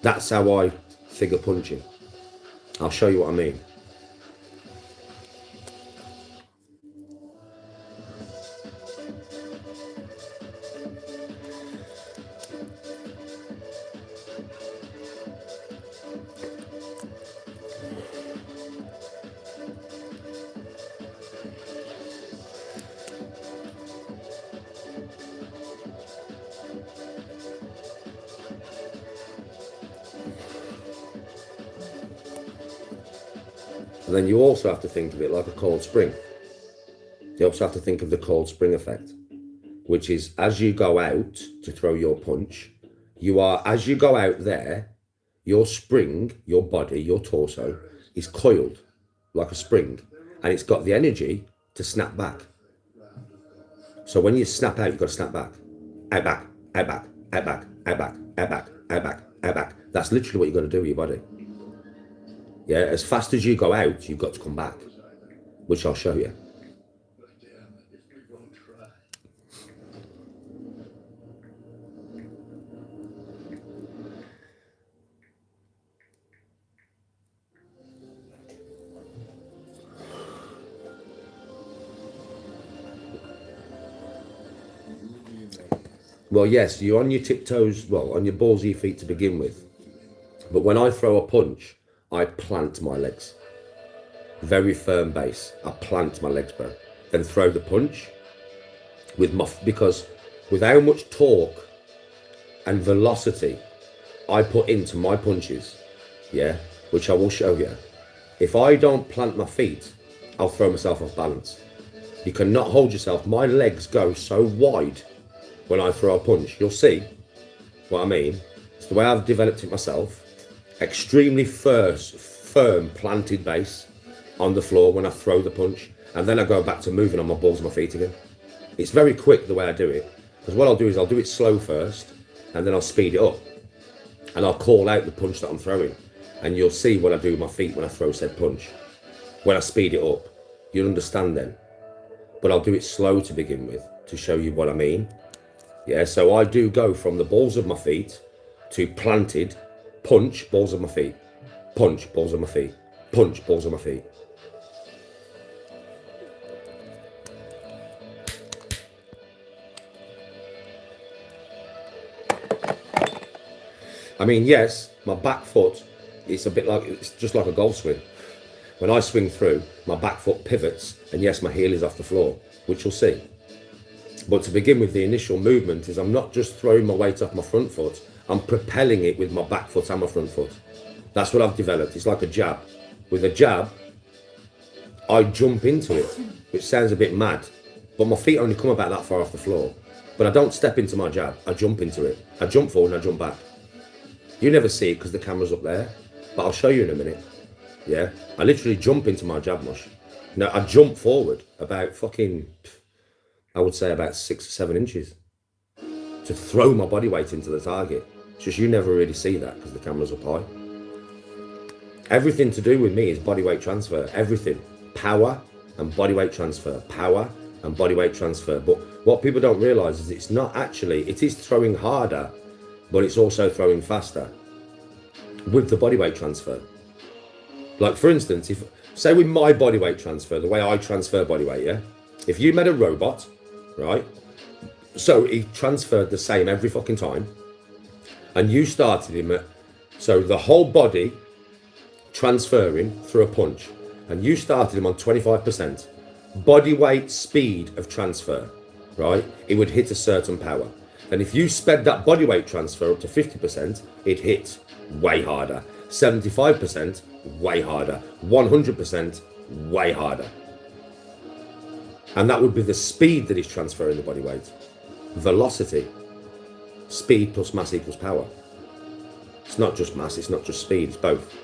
That's how I figure punching. I'll show you what I mean. And then you also have to think of it like a cold spring. You also have to think of the cold spring effect, which is as you go out to throw your punch, as you go out there, your spring, your body, your torso is coiled like a spring, and it's got the energy to snap back. So when you snap out, you've got to snap back. Out back, out back, out back, out back, out back, out back, out back. That's literally what you've got to do with your body. Yeah, as fast as you go out, you've got to come back, which I'll show you. Well, yes, you're on your tiptoes, well, on your balls of your feet to begin with. But when I throw a punch, I plant my legs. Very firm base. I plant my legs, bro. Then throw the punch because with how much torque and velocity I put into my punches, yeah, which I will show you. If I don't plant my feet, I'll throw myself off balance. You cannot hold yourself. My legs go so wide when I throw a punch. You'll see what I mean. It's the way I've developed it myself. Extremely firm planted base on the floor when I throw the punch, and then I go back to moving on my balls and my feet again. It's very quick the way I do it, because what I'll do is I'll do it slow first, and then I'll speed it up, and I'll call out the punch that I'm throwing, and you'll see what I do with my feet when I throw said punch. When I speed it up, you'll understand then, but I'll do it slow to begin with to show you what I mean. Yeah, so I do go from the balls of my feet to planted, punch, balls of my feet, punch, balls of my feet, punch, balls of my feet. I mean, yes, my back foot, it's just like a golf swing. When I swing through, my back foot pivots, and yes, my heel is off the floor, which you'll see. But to begin with, the initial movement is I'm not just throwing my weight off my front foot, I'm propelling it with my back foot and my front foot. That's what I've developed. It's like a jab. With a jab, I jump into it, which sounds a bit mad, but my feet only come about that far off the floor. But I don't step into my jab, I jump into it. I jump forward and I jump back. You never see it because the camera's up there, but I'll show you in a minute. Yeah, I literally jump into my jab mush. No, I jump forward about I would say about 6 or 7 inches to throw my body weight into the target. It's just you never really see that because the camera's up high. Everything to do with me is body weight transfer. Everything. Power and body weight transfer. Power and body weight transfer. But what people don't realise is it's not actually, it is throwing harder, but it's also throwing faster with the body weight transfer. Like for instance, if say with my body weight transfer, the way I transfer body weight, yeah? If you made a robot, right? So he transferred the same every fucking time. And you started him at, so the whole body transferring through a punch. And you started him on 25%. Body weight speed of transfer, right? It would hit a certain power. And if you sped that body weight transfer up to 50%, it hit way harder. 75%, way harder. 100%, way harder. And that would be the speed that is transferring the body weight. Velocity. Speed plus mass equals power. It's not just mass, it's not just speed, it's both.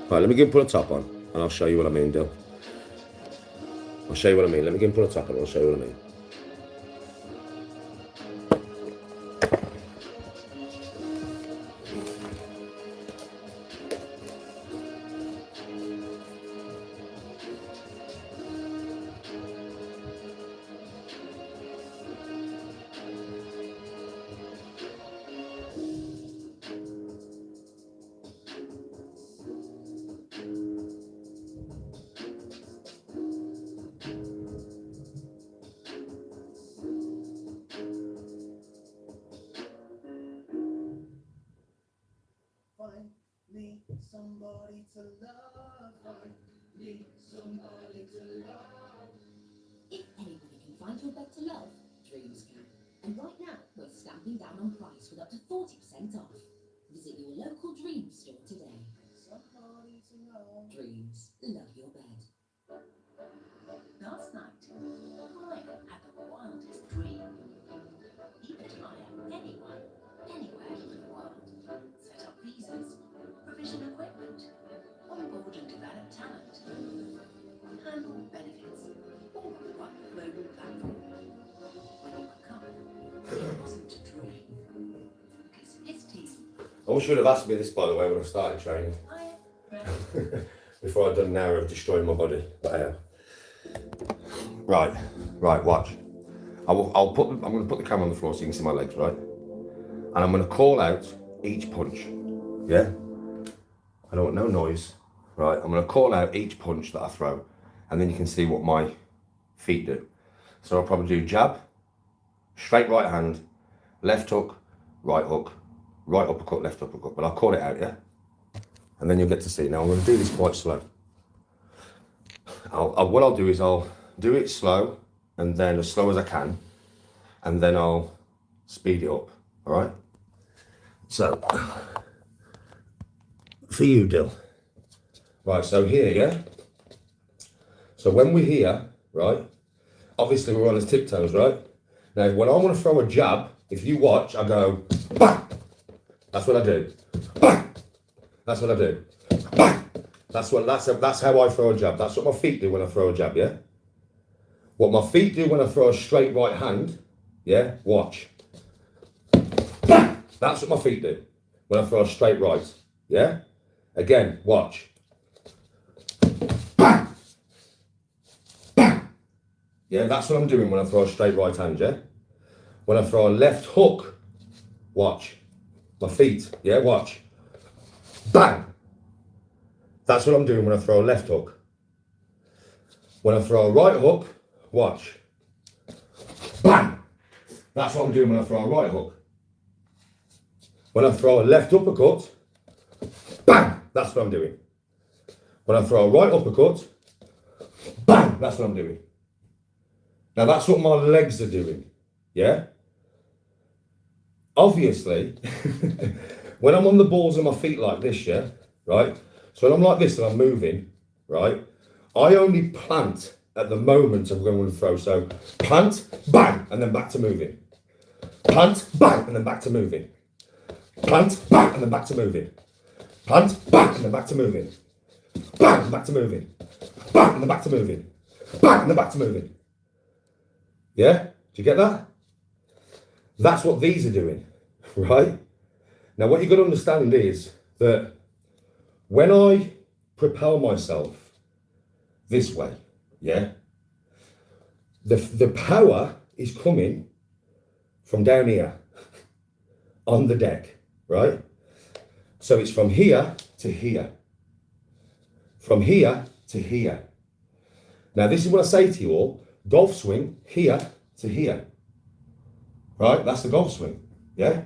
Right, let me go and put a top on and I'll show you what I mean, Dill. I'll show you what I mean. Let me go and put a top on and I'll show you what I mean. Find me somebody to love. Find me somebody to love. If anybody can find your bed to love, Dreams can. And right now, we're stamping down on price with up to 40% off. Visit your local Dreams store today. Somebody to love. Dreams, love your bed. Last night, I had the wildest dream. You could hire anyone, anywhere in the world. Set up visas, provision equipment, onboard and develop talent, handle benefits, all on one global platform. When you woke up, it wasn't a dream. Because his team, I wish you would have asked me this, by the way, when I started training. Before I'd done an hour of destroying my body. But right, watch. I'm going to put the camera on the floor so you can see my legs, right? And I'm going to call out each punch, yeah? I don't want no noise, right? I'm going to call out each punch that I throw, and then you can see what my feet do. So I'll probably do jab, straight right hand, left hook, right uppercut, left uppercut, but I'll call it out, yeah? And then you'll get to see. Now I'm going to do this quite slow. What I'll do is I'll do it slow, and then as slow as I can, and then I'll speed it up, all right? So, for you, Dill. Right, so here, yeah? So when we're here, right, obviously we're on his tiptoes, right? Now, when I want to throw a jab, if you watch, I go, bang! That's what I do. Bang! That's what I do. Bang! That's how I throw a jab. That's what my feet do when I throw a jab, yeah? What my feet do when I throw a straight right hand, yeah? Watch. Bang! That's what my feet do when I throw a straight right, yeah? Again, watch. Bang! Bang! Yeah, that's what I'm doing when I throw a straight right hand, yeah? When I throw a left hook, watch. My feet, yeah, watch. Bang! That's what I'm doing when I throw a left hook. When I throw a right hook, watch. Bang! That's what I'm doing when I throw a right hook. When I throw a left uppercut, bang! That's what I'm doing. When I throw a right uppercut, bang! That's what I'm doing. Now that's what my legs are doing, yeah? Obviously, when I'm on the balls of my feet like this, yeah, right? So when I'm like this and I'm moving, right, I only plant at the moment I'm going to throw. So plant, bang, and then back to moving. Plant, bang, and then back to moving. Plant, bang, and then back to moving. Plant, bang, and then back to moving. Bang, and back to moving. Bang, and then back to moving. Bang, and then back to moving. Yeah? Do you get that? That's what these are doing, right? Now, what you've got to understand is that when I propel myself this way, yeah, the power is coming from down here on the deck, right? So it's from here to here, from here to here. Now, this is what I say to you all, golf swing here to here, right? That's the golf swing, yeah?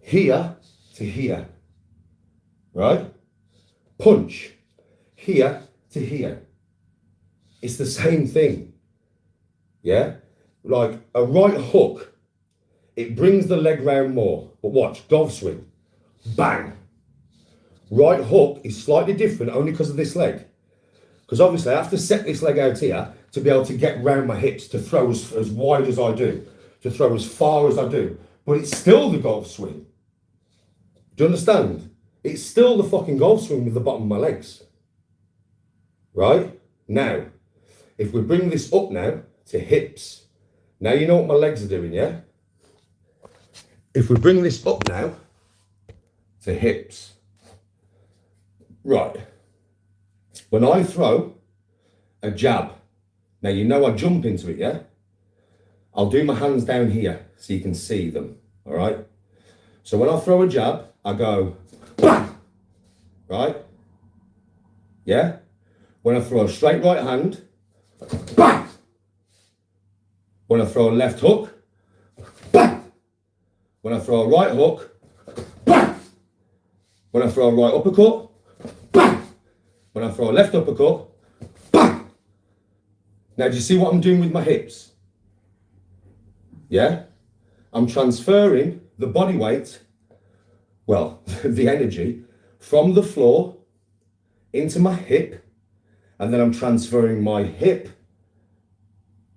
Here to here, right? Punch, here to here. It's the same thing, yeah? Like a right hook, it brings the leg round more. But watch, golf swing, bang. Right hook is slightly different only because of this leg. Because obviously I have to set this leg out here to be able to get round my hips, to throw as wide as I do, to throw as far as I do. But it's still the golf swing. Do you understand? It's still the fucking golf swing with the bottom of my legs. Right? Now, if we bring this up now to hips, now you know what my legs are doing, yeah? If we bring this up now to hips, right. When I throw a jab, now you know I jump into it, yeah? I'll do my hands down here so you can see them, all right? So when I throw a jab, I go, bang, right? Yeah? When I throw a straight right hand, bang! When I throw a left hook, bang! When I throw a right hook, bang! When I throw a right uppercut, bang! When I throw a left uppercut, bang! Now, do you see what I'm doing with my hips? Yeah? I'm transferring the body weight, well, the energy, from the floor into my hip, and then I'm transferring my hip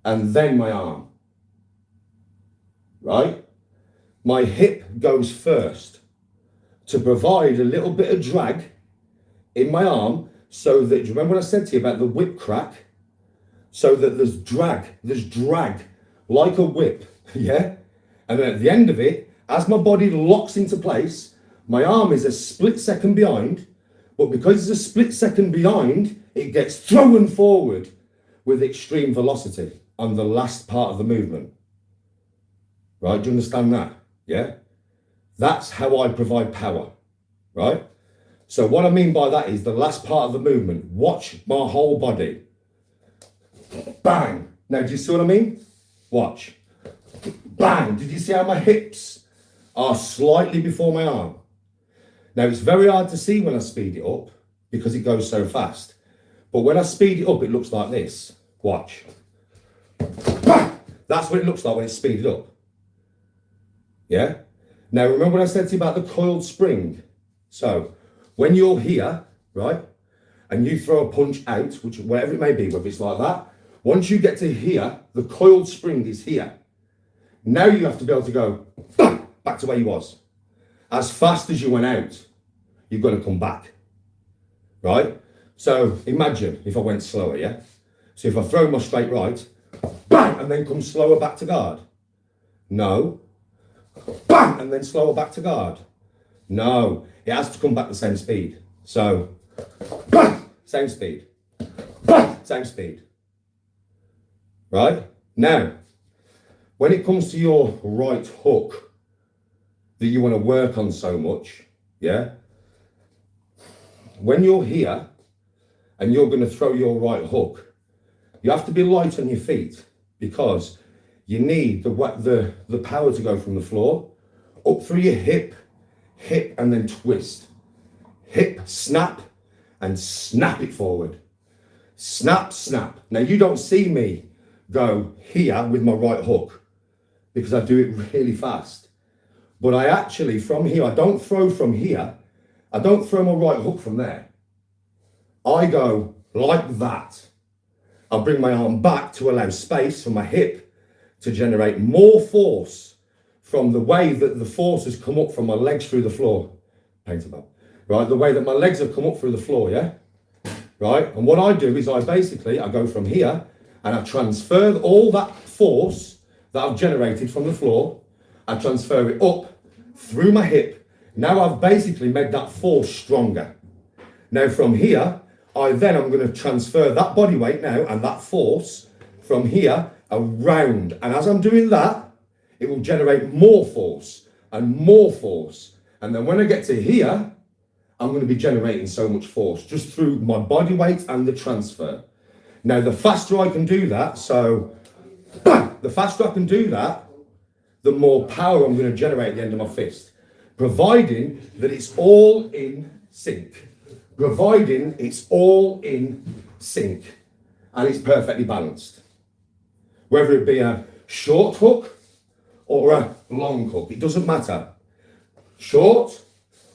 and then my arm. Right? My hip goes first to provide a little bit of drag in my arm so that, do you remember what I said to you about the whip crack? So that there's drag like a whip, yeah? And then at the end of it, as my body locks into place, my arm is a split second behind, but because it's a split second behind, it gets thrown forward with extreme velocity on the last part of the movement. Right? Do you understand that? Yeah? That's how I provide power. Right? So what I mean by that is the last part of the movement. Watch my whole body. Bang. Now, do you see what I mean? Watch. Bang. Did you see how my hips are slightly before my arm? Now, it's very hard to see when I speed it up because it goes so fast. But when I speed it up, it looks like this. Watch. Bang! That's what it looks like when it's speeded up. Yeah? Now, remember what I said to you about the coiled spring? So, when you're here, right, and you throw a punch out, which whatever it may be, whether it's like that, once you get to here, the coiled spring is here. Now you have to be able to go bang, back to where you was. As fast as you went out, you've got to come back. Right? So imagine if I went slower, yeah? So if I throw my straight right, bang, and then come slower back to guard. No. Bang, and then slower back to guard. No. It has to come back the same speed. So, bang, same speed. Bang, same speed. Right? Now, when it comes to your right hook that you want to work on so much, yeah? When you're here and you're going to throw your right hook, you have to be light on your feet because you need the power to go from the floor up through your hip, and then twist. Hip, snap, and snap it forward. Snap, snap. Now, you don't see me go here with my right hook because I do it really fast. But I actually, from here, I don't throw from here I don't throw my right hook from there. I go like that. I bring my arm back to allow space for my hip to generate more force from the way that the force has come up from my legs through the floor. Paintable. Right, the way that my legs have come up through the floor, yeah? Right, and what I do is I go from here and I transfer all that force that I've generated from the floor, I transfer it up through my hip. Now I've basically made that force stronger. Now from here, I'm going to transfer that body weight now and that force from here around. And as I'm doing that, it will generate more force and more force. And then when I get to here, I'm going to be generating so much force just through my body weight and the transfer. Now, the faster I can do that, the more power I'm going to generate at the end of my fist, providing that it's all in sync. Providing it's all in sync and it's perfectly balanced. Whether it be a short hook or a long hook, it doesn't matter. Short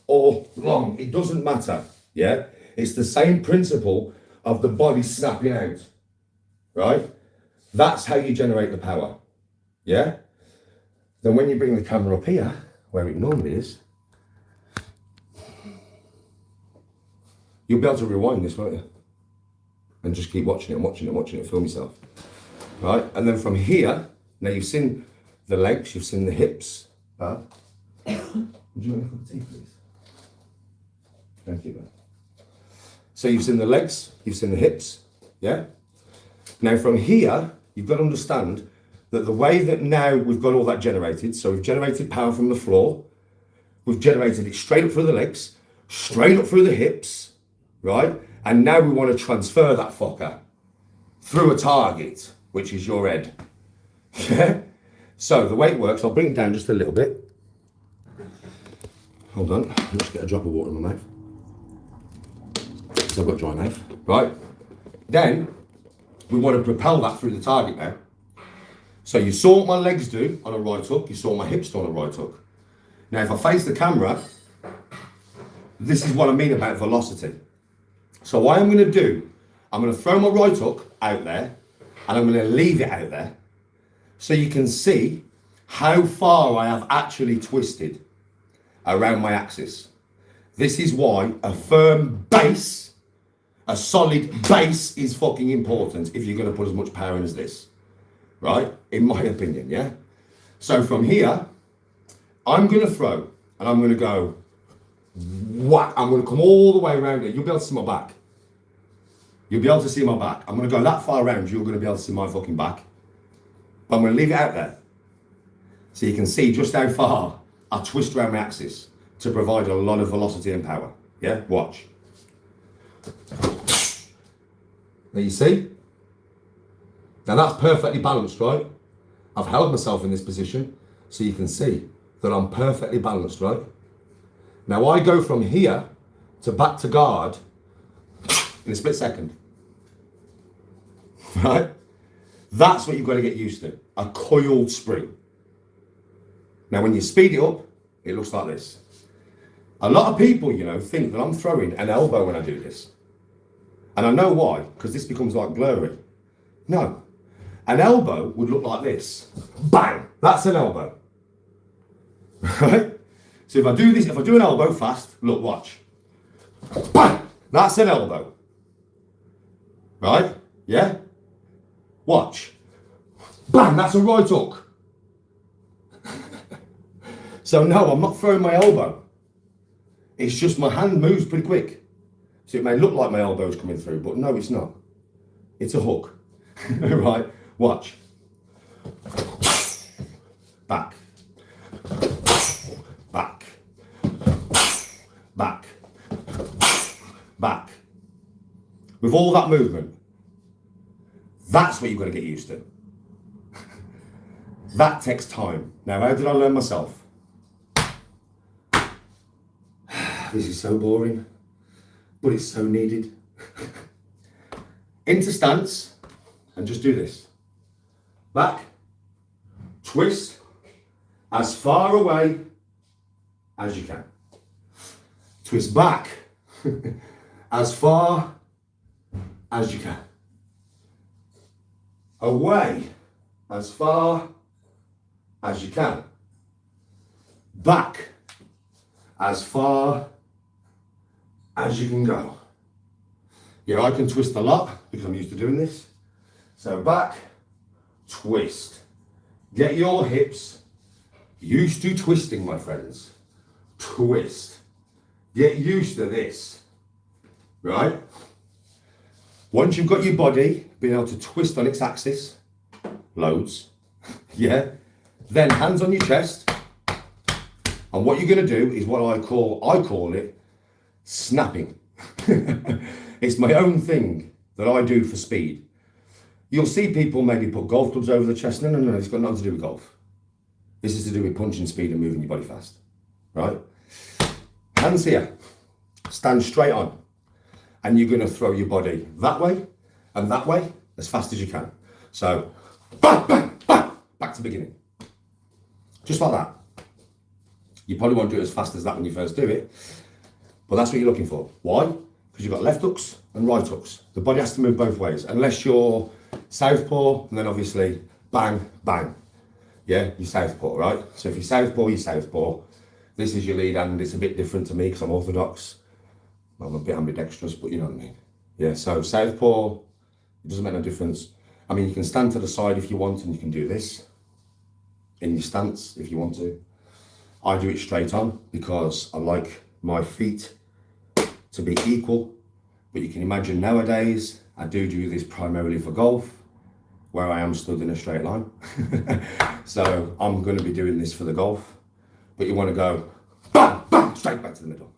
or long, it doesn't matter, yeah? It's the same principle of the body snapping out, right? That's how you generate the power, yeah? Then when you bring the camera up here, where it normally is, you'll be able to rewind this, won't you? And just keep watching it, film yourself, right? And then from here, now you've seen the legs, you've seen the hips, would you like a cup of tea, please? Thank you, man. So you've seen the legs, you've seen the hips, yeah? Now from here, you've got to understand that the way that now we've got all that generated, so we've generated power from the floor, we've generated it straight up through the legs, straight up through the hips, right? And now we want to transfer that fucker through a target, which is your head. Yeah? So the way it works, I'll bring it down just a little bit. Hold on, I'll just get a drop of water in my mouth. So I've got dry mouth, right? Then we want to propel that through the target now. So you saw what my legs do on a right hook, you saw my hips do on a right hook. Now if I face the camera, this is what I mean about velocity. So what I'm going to do, I'm going to throw my right hook out there and I'm going to leave it out there so you can see how far I have actually twisted around my axis. This is why a firm base, a solid base is fucking important if you're going to put as much power in as this, right? In my opinion, yeah? So from here, I'm going to throw and I'm going to go whack. I'm going to come all the way around it. You'll be able to see my back. You'll be able to see my back. I'm going to go that far around. You're going to be able to see my fucking back. But I'm going to leave it out there so you can see just how far I twist around my axis to provide a lot of velocity and power. Yeah, watch. There you see? Now that's perfectly balanced, right? I've held myself in this position so you can see that I'm perfectly balanced, right? Now I go from here to back to guard in a split second, right? That's what you've got to get used to, a coiled spring. Now when you speed it up, it looks like this. A lot of people, you know, think that I'm throwing an elbow when I do this. And I know why, because this becomes like blurry. No, an elbow would look like this. Bang, that's an elbow. Right? So if I do this, if I do an elbow fast, look, watch. Bang, that's an elbow. Right? Yeah? Watch. Bang, that's a right hook. So no, I'm not throwing my elbow. It's just my hand moves pretty quick. So it may look like my elbow's coming through, but no, it's not. It's a hook. Right? Watch. Back. Back. Back. Back. With all that movement. That's what you've got to get used to. That takes time. Now, how did I learn myself? This is so boring, but it's so needed. Into stance, and just do this. Back, twist, as far away as you can. twist back as far as you can. Away as far as you can. Back as far as you can go. Yeah, I can twist a lot because I'm used to doing this. So back, twist. Get your hips used to twisting, my friends. Twist. Get used to this, right? Once you've got your body being able to twist on its axis, loads, yeah, then hands on your chest, and what you're going to do is what I call it snapping. It's my own thing that I do for speed. You'll see people maybe put golf clubs over the chest. No, it's got nothing to do with golf. This is to do with punching speed and moving your body fast, right? Hands here, stand straight on, and you're going to throw your body that way and that way as fast as you can. So, bang, bang, bang, back to the beginning. Just like that. You probably won't do it as fast as that when you first do it, but that's what you're looking for. Why? Because you've got left hooks and right hooks. The body has to move both ways, unless you're southpaw, and then obviously bang, bang. Yeah, you're southpaw, right? So if you're southpaw, you're southpaw. This is your lead hand. It's a bit different to me because I'm orthodox. I'm a bit ambidextrous, but you know what I mean. Yeah, so southpaw, it doesn't make no difference. I mean, you can stand to the side if you want, and you can do this in your stance if you want to. I do it straight on because I like my feet to be equal. But you can imagine nowadays, I do this primarily for golf, where I am stood in a straight line. So I'm going to be doing this for the golf. But you want to go bang, bang, straight back to the middle.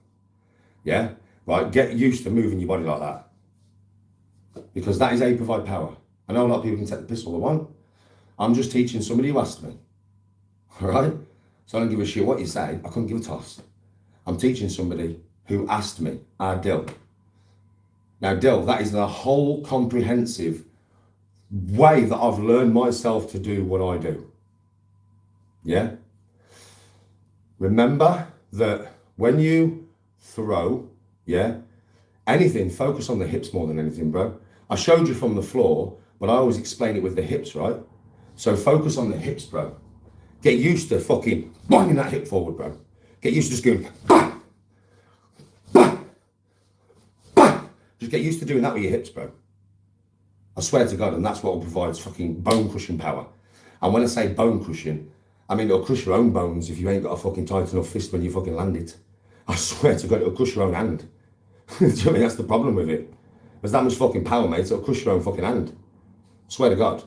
Yeah? Right, get used to moving your body like that. Because that is how you provide power. I know a lot of people can take the piss all they want. I'm just teaching somebody who asked me. All right? So I don't give a shit what you say. I couldn't give a toss. I'm teaching somebody who asked me, Dill. Now, Dill, that is the whole comprehensive way that I've learned myself to do what I do. Yeah? Remember that when you throw, yeah, anything, focus on the hips more than anything, bro. I showed you from the floor, but I always explain it with the hips, right? So focus on the hips, bro. Get used to fucking banging that hip forward, bro. Get used to just going bang, bang, bang. Just get used to doing that with your hips, bro. I swear to God, and that's what provides fucking bone crushing power. And when I say bone crushing, I mean it'll crush your own bones if you ain't got a fucking tight enough fist when you fucking land it. I swear to God, it'll crush your own hand. Do you know what I mean? That's the problem with it. There's that much fucking power, mate, it'll crush your own fucking hand. Swear to God.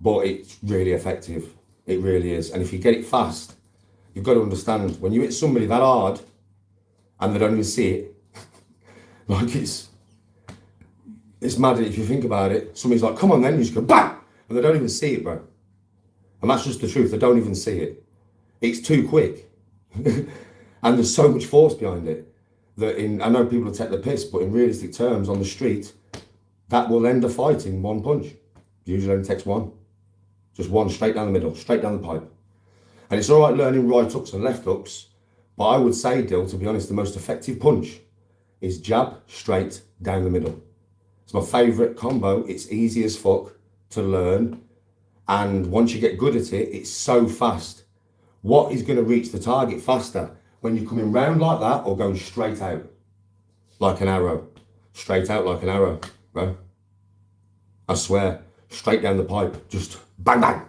But it's really effective. It really is. And if you get it fast, you've got to understand, when you hit somebody that hard and they don't even see it, like it's mad if you think about it. Somebody's like, come on then, you just go bang, and they don't even see it, bro. And that's just the truth, they don't even see it. It's too quick. And there's so much force behind it that I know people will take the piss, but in realistic terms, on the street, that will end a fight in one punch. Usually only takes one. Just one straight down the middle, straight down the pipe. And it's all right learning right hooks and left hooks, but I would say, Dill, to be honest, the most effective punch is jab straight down the middle. It's my favourite combo. It's easy as fuck to learn. And once you get good at it, it's so fast. What is going to reach the target faster? When you're coming round like that or going straight out like an arrow? Straight out like an arrow, bro. I swear, straight down the pipe, just bang, bang.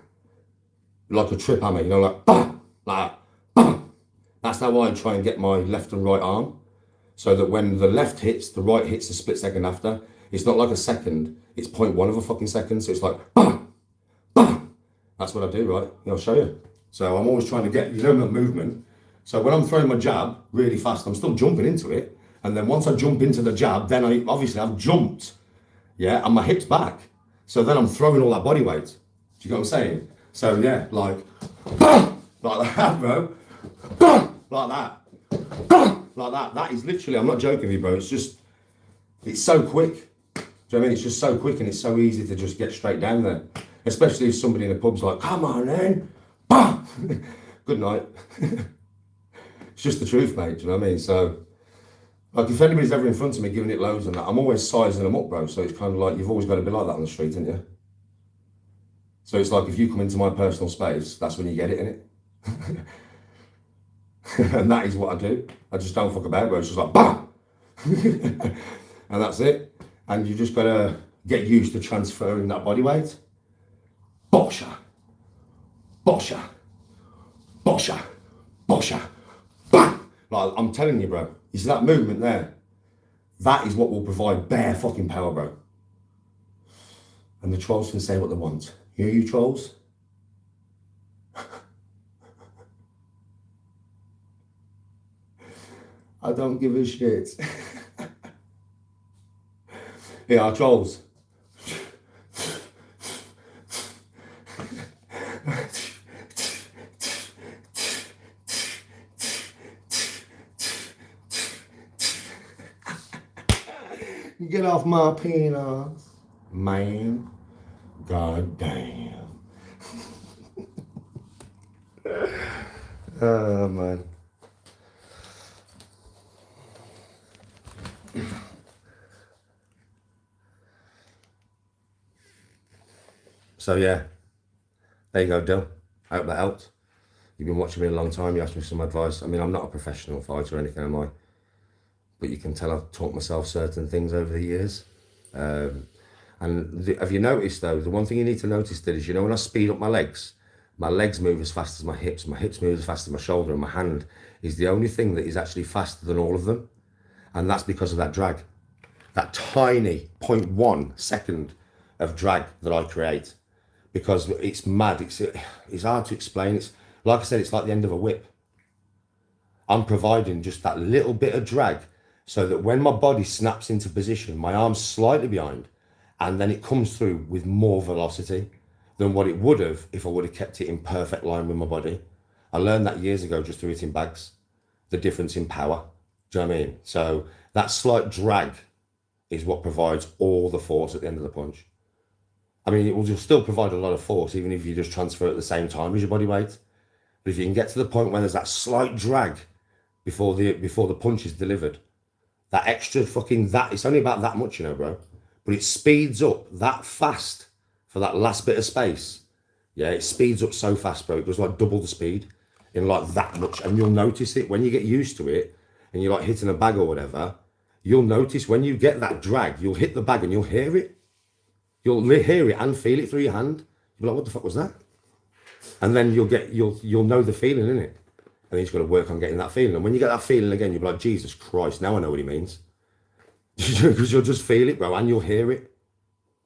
Like a trip hammer, you know, like bang, like that, bang. That's how I try and get my left and right arm. So that when the left hits, the right hits a split second after. It's not like a second, it's 0.1 of a fucking second. So it's like bang, bang. That's what I do, right? I'll show you. So I'm always trying to get, you know, the movement. So when I'm throwing my jab really fast, I'm still jumping into it. And then once I jump into the jab, then I've jumped, yeah, and my hip's back. So then I'm throwing all that body weight. Do you get what I'm saying? So yeah, like that, bro. Like that. Like that. That is literally, I'm not joking with you, bro. It's so quick. Do you know what I mean? It's just so quick and it's so easy to just get straight down there. Especially if somebody in the pub's like, come on then. Good night. It's just the truth, mate. Do you know what I mean? So Like if anybody's ever in front of me giving it loads and that, I'm always sizing them up, bro. So it's kind of like you've always got to be like that on the street, haven't you? So it's like if you come into my personal space, that's when you get it, innit? And that is what I do. I just don't fuck about, bro. It's just like BAM! And that's it. And you just got to get used to transferring that body weight. Bosha. Bosha. Bosha. Bosha. BAM! Like, I'm telling you, bro. You see that movement there? That is what will provide bare fucking power, bro. And the trolls can say what they want. Hear you, trolls? I don't give a shit. Yeah, our trolls. Get off my penis, man. God damn. Oh, man. So, yeah. There you go, Dill. I hope that helped. You've been watching me a long time. You asked me some advice. I mean, I'm not a professional fighter or anything, am I? But you can tell I've taught myself certain things over the years. And have you noticed, though, the one thing you need to notice that is, you know, when I speed up my legs move as fast as my hips move as fast as my shoulder, and my hand is the only thing that is actually faster than all of them. And that's because of that drag. That tiny 0.1 second of drag that I create. Because it's mad, it's hard to explain. It's like I said, it's like the end of a whip. I'm providing just that little bit of drag so that when my body snaps into position, my arm's slightly behind, and then it comes through with more velocity than what it would have if I would have kept it in perfect line with my body. I learned that years ago just through hitting bags, the difference in power. Do you know what I mean? So that slight drag is what provides all the force at the end of the punch. I mean, it will just still provide a lot of force, even if you just transfer at the same time as your body weight. But if you can get to the point where there's that slight drag before the punch is delivered, that extra fucking, it's only about that much, you know, bro. But it speeds up that fast for that last bit of space. Yeah, it speeds up so fast, bro. It goes like double the speed in like that much. And you'll notice it when you get used to it and you're like hitting a bag or whatever. You'll notice when you get that drag, you'll hit the bag and you'll hear it. You'll hear it and feel it through your hand. You'll be like, what the fuck was that? And then you'll know the feeling, innit? And then you've got to work on getting that feeling. And when you get that feeling again, you'll be like, Jesus Christ, now I know what he means. Because you'll just feel it, bro, and you'll hear it.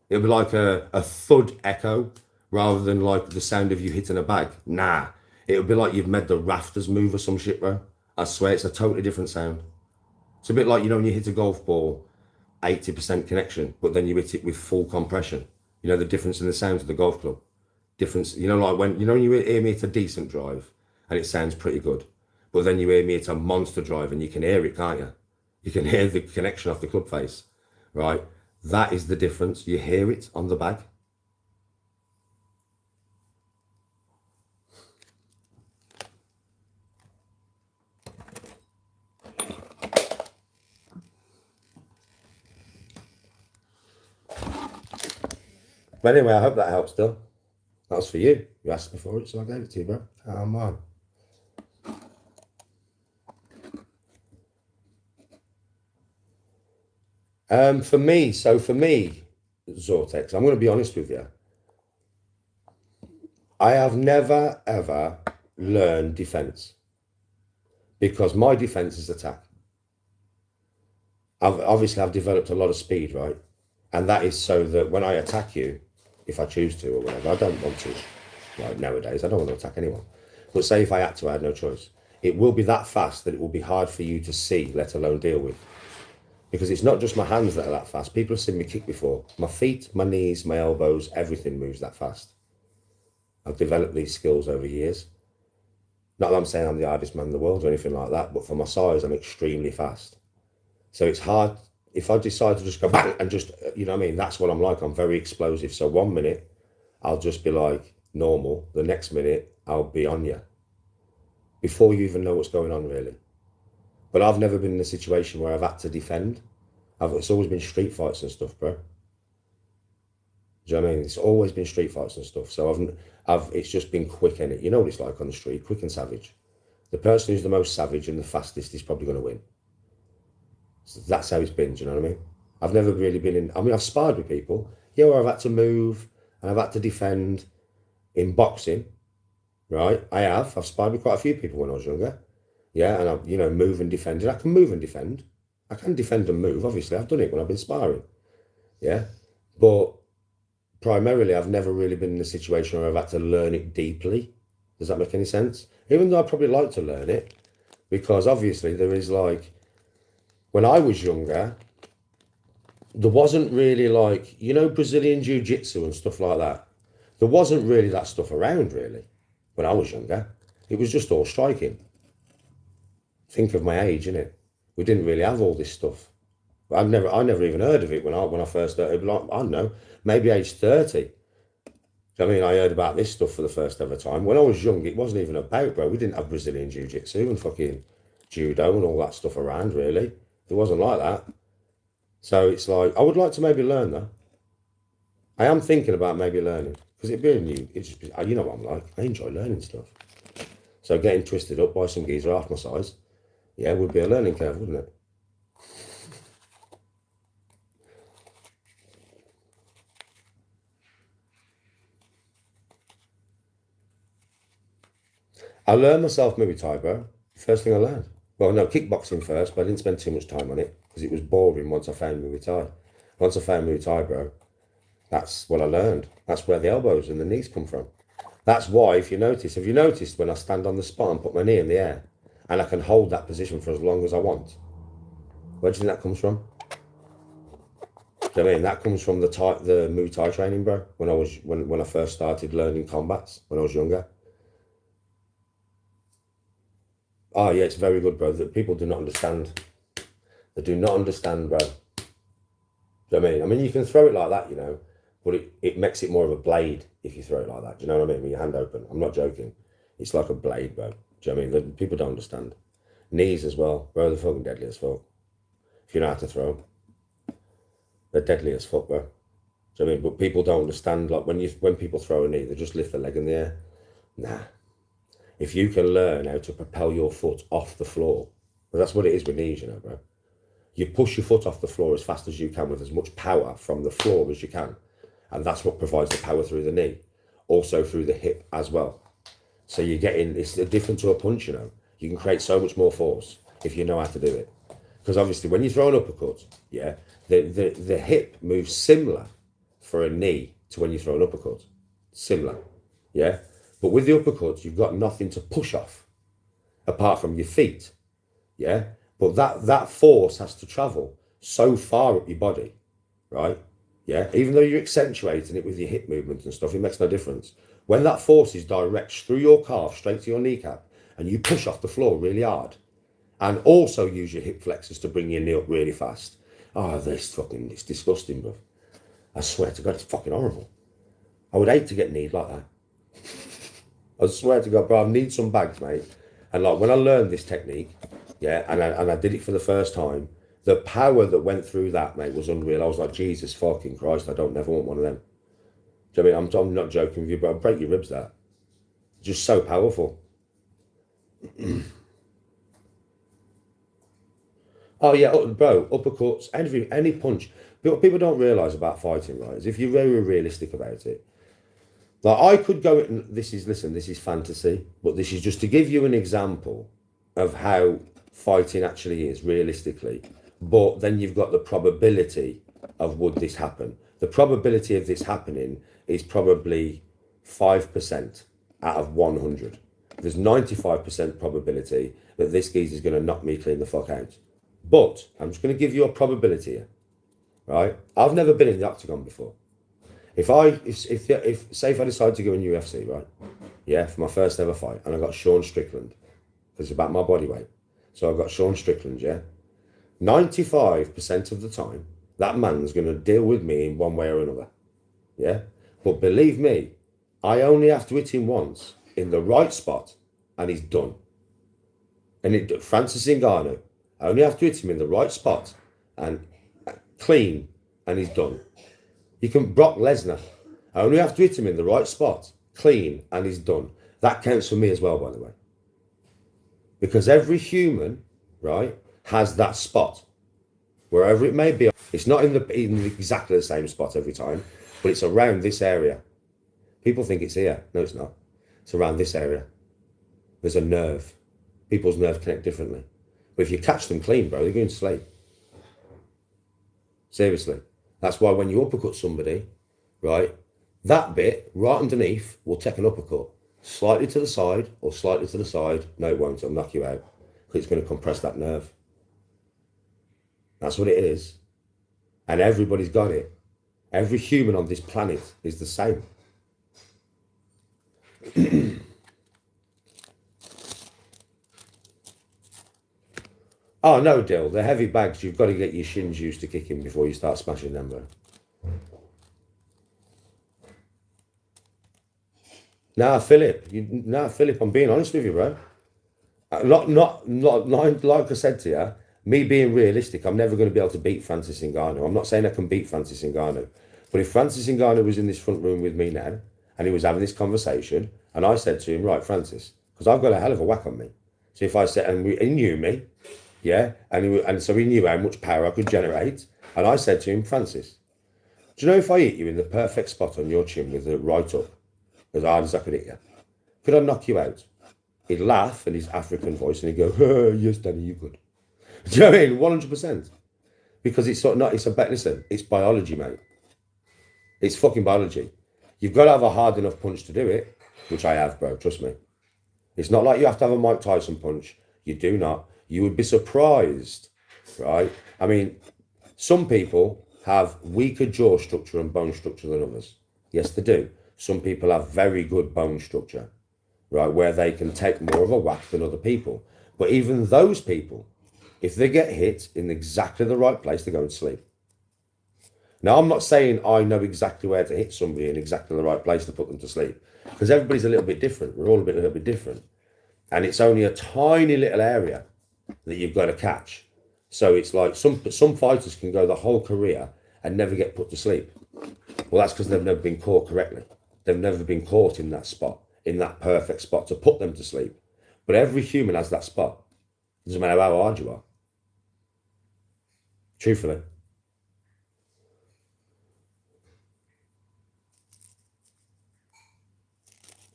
It'll be like a thud echo rather than like the sound of you hitting a bag. Nah, it'll be like you've made the rafters move or some shit, bro. I swear, it's a totally different sound. It's a bit like, you know, when you hit a golf ball, 80% connection, but then you hit it with full compression. You know the difference in the sound of the golf club? Difference, you know, like when you hear me hit a decent drive and it sounds pretty good, but then you hear me hit a monster drive and you can hear it, can't you? You can hear the connection off the club face, right? That is the difference. You hear it on the bag. But anyway, I hope that helps, Dill. That was for you. You asked me for it, so I gave it to you, bro. Come on. For me, Zortex, I'm going to be honest with you. I have never, ever learned defense because my defense is attack. I've developed a lot of speed, right? And that is so that when I attack you, if I choose to or whatever, I don't want to. Like nowadays, I don't want to attack anyone. But say if I had to, I had no choice. It will be that fast that it will be hard for you to see, let alone deal with. Because it's not just my hands that are that fast. People have seen me kick before. My feet, my knees, my elbows, everything moves that fast. I've developed these skills over years. Not that I'm saying I'm the hardest man in the world or anything like that, but for my size, I'm extremely fast. So it's hard. If I decide to just go bang and just, you know what I mean? That's what I'm like. I'm very explosive. So 1 minute, I'll just be like normal. The next minute, I'll be on you. Before you even know what's going on, really. But I've never been in a situation where I've had to defend. It's always been street fights and stuff, bro. Do you know what I mean? It's always been street fights and stuff. So it's just been quick, innit? You know what it's like on the street, quick and savage. The person who's the most savage and the fastest is probably going to win. So that's how it's been, do you know what I mean? I've never really been in, I mean, I've sparred with people, yeah, where I've had to move and I've had to defend in boxing, right? I've sparred with quite a few people when I was younger. Yeah, and I've, you know, move and defend. I can move and defend. I can defend and move, obviously. I've done it when I've been sparring. Yeah, but primarily I've never really been in a situation where I've had to learn it deeply. Does that make any sense? Even though I'd probably like to learn it, because obviously there is like, when I was younger, there wasn't really like, you know, Brazilian Jiu-Jitsu and stuff like that. There wasn't really that stuff around really when I was younger. It was just all striking. Think of my age, innit? We didn't really have all this stuff. I never even heard of it when I first started. Like, I don't know, maybe age 30. I mean, I heard about this stuff for the first ever time. When I was young, it wasn't even about, bro. We didn't have Brazilian Jiu-Jitsu and fucking judo and all that stuff around, really. It wasn't like that. So it's like, I would like to maybe learn that. I am thinking about maybe learning. Because it'd be new. It's just, you know what I'm like. I enjoy learning stuff. So getting twisted up by some geezer half my size, yeah, would be a learning curve, wouldn't it? I learned myself Muay Thai, bro. First thing I learned. Well, no, kickboxing first, but I didn't spend too much time on it because it was boring once I found Muay Thai. Once I found Muay Thai, bro, that's what I learned. That's where the elbows and the knees come from. That's why, if you notice, have you noticed when I stand on the spot and put my knee in the air and I can hold that position for as long as I want? Where do you think that comes from? Do you know what I mean? That comes from the Muay Thai training, bro. When I first started learning combats when I was younger. Oh yeah, it's very good, bro. That people do not understand. They do not understand, bro. Do you know what I mean? I mean, you can throw it like that, you know, but it makes it more of a blade if you throw it like that. Do you know what I mean? With your hand open. I'm not joking. It's like a blade, bro. Do you know what I mean? People don't understand. Knees as well, bro. They're fucking deadly as fuck. If you know how to throw them, they're deadly as fuck, bro. Do you know what I mean? But people don't understand. Like when people throw a knee, they just lift the leg in the air. Nah. If you can learn how to propel your foot off the floor, well, that's what it is with knees, you know, bro. You push your foot off the floor as fast as you can with as much power from the floor as you can. And that's what provides the power through the knee. Also through the hip as well. So you're getting, it's different to a punch, you know. You can create so much more force if you know how to do it. Because obviously when you throw an uppercut, yeah, the hip moves similar for a knee to when you throw an uppercut. Similar, yeah. But with the uppercut, you've got nothing to push off apart from your feet, yeah? But that force has to travel so far up your body, right? Yeah, even though you're accentuating it with your hip movement and stuff, it makes no difference. When that force is direct through your calf, straight to your kneecap, and you push off the floor really hard, and also use your hip flexors to bring your knee up really fast. Oh, it's disgusting, bro. I swear to God, it's fucking horrible. I would hate to get kneed like that. I swear to God, bro, I need some bags, mate. And like when I learned this technique, yeah, and I did it for the first time, the power that went through that, mate, was unreal. I was like, Jesus fucking Christ, I don't never want one of them. Do you know what I mean? I'm not joking with you, but I'll break your ribs that. Just so powerful. Oh yeah, bro, uppercuts, any punch. What people don't realise about fighting, right, is if you're very realistic about it, like I could go, this is fantasy, but this is just to give you an example of how fighting actually is realistically. But then you've got the probability of would this happen. The probability of this happening is probably 5% out of 100. There's 95% probability that this geezer is going to knock me clean the fuck out. But I'm just going to give you a probability here, right? I've never been in the octagon before. If say if I decide to go in UFC, right? Yeah, for my first ever fight, and I got Sean Strickland, because it's about my body weight. So I've got Sean Strickland, yeah? 95% of the time, that man's going to deal with me in one way or another, yeah? But believe me, I only have to hit him once in the right spot, and he's done. And Francis Ngannou, I only have to hit him in the right spot and clean, and he's done. You can Brock Lesnar. I only have to hit him in the right spot, clean, and he's done. That counts for me as well, by the way. Because every human, right, has that spot. Wherever it may be. It's not in exactly the same spot every time, but it's around this area. People think it's here. No, it's not. It's around this area. There's a nerve. People's nerves connect differently. But if you catch them clean, bro, they're going to sleep. Seriously. That's why when you uppercut somebody, right, that bit right underneath will take an uppercut. Slightly to the side or slightly to the side. No, it won't. It'll knock you out. Because it's going to compress that nerve. That's what it is. And everybody's got it. Every human on this planet is the same. Oh, no, Dill. The heavy bags, you've got to get your shins used to kicking before you start smashing them, bro. Nah, Philip, I'm being honest with you, bro. Not like I said to you, me being realistic, I'm never going to be able to beat Francis Ngannou. I'm not saying I can beat Francis Ngannou. But if Francis Ngannou was in this front room with me now, and he was having this conversation, and I said to him, right, Francis, because I've got a hell of a whack on me. So if I said, and he knew me, yeah, and so he knew how much power I could generate, and I said to him, Francis, do you know if I hit you in the perfect spot on your chin with the right up, as hard as I could hit you, could I knock you out? He'd laugh in his African voice and he'd go, oh, yes, Danny, you could. Do you know what I mean? 100%. Because it's sort of not, listen, it's biology, mate. It's fucking biology. You've got to have a hard enough punch to do it, which I have, bro, trust me. It's not like you have to have a Mike Tyson punch. You do not. You would be surprised, right? I mean, some people have weaker jaw structure and bone structure than others. Yes, they do. Some people have very good bone structure, right, where they can take more of a whack than other people. But even those people, if they get hit in exactly the right place, they go and sleep. Now, I'm not saying I know exactly where to hit somebody in exactly the right place to put them to sleep, because everybody's a little bit different. We're all a little bit different. And it's only a tiny little area that you've got to catch. So it's like some fighters can go the whole career and never get put to sleep. Well, that's because they've never been caught correctly. They've never been caught in that spot, in that perfect spot to put them to sleep. But every human has that spot. It doesn't matter how hard you are. Truthfully.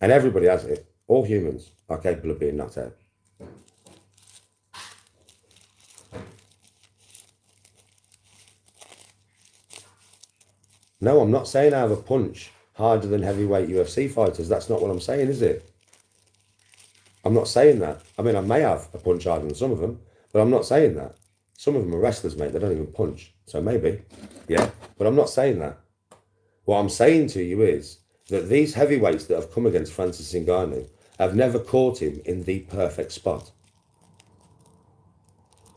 And everybody has it. All humans are capable of being knocked out. No, I'm not saying I have a punch harder than heavyweight UFC fighters. That's not what I'm saying, is it? I'm not saying that. I mean, I may have a punch harder than some of them, but I'm not saying that. Some of them are wrestlers, mate. They don't even punch. So maybe, yeah. But I'm not saying that. What I'm saying to you is that these heavyweights that have come against Francis Ngannou have never caught him in the perfect spot.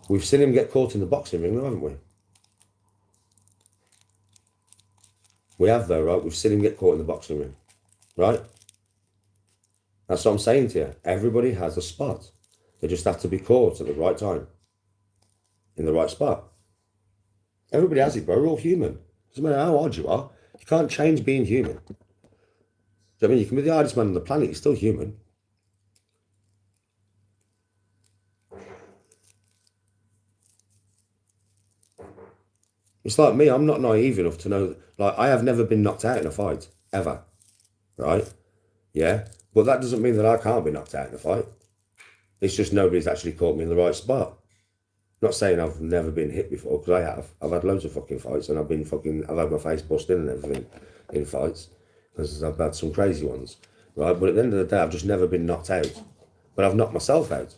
We've seen him get caught in the boxing ring, haven't we? We have, though, right? We've seen him get caught in the boxing ring, right? That's what I'm saying to you. Everybody has a spot. They just have to be caught at the right time, in the right spot. Everybody has it, bro. We're all human. Doesn't matter how hard you are. You can't change being human. Do you know what I mean? You can be the hardest man on the planet. You're still human. It's like me. I'm not naive enough to know. Like, I have never been knocked out in a fight. Ever. Right? Yeah? But that doesn't mean that I can't be knocked out in a fight. It's just nobody's actually caught me in the right spot. Not saying I've never been hit before, because I have. I've had loads of fucking fights, and I've had my face busted and everything in fights, because I've had some crazy ones, right? But at the end of the day, I've just never been knocked out. But I've knocked myself out.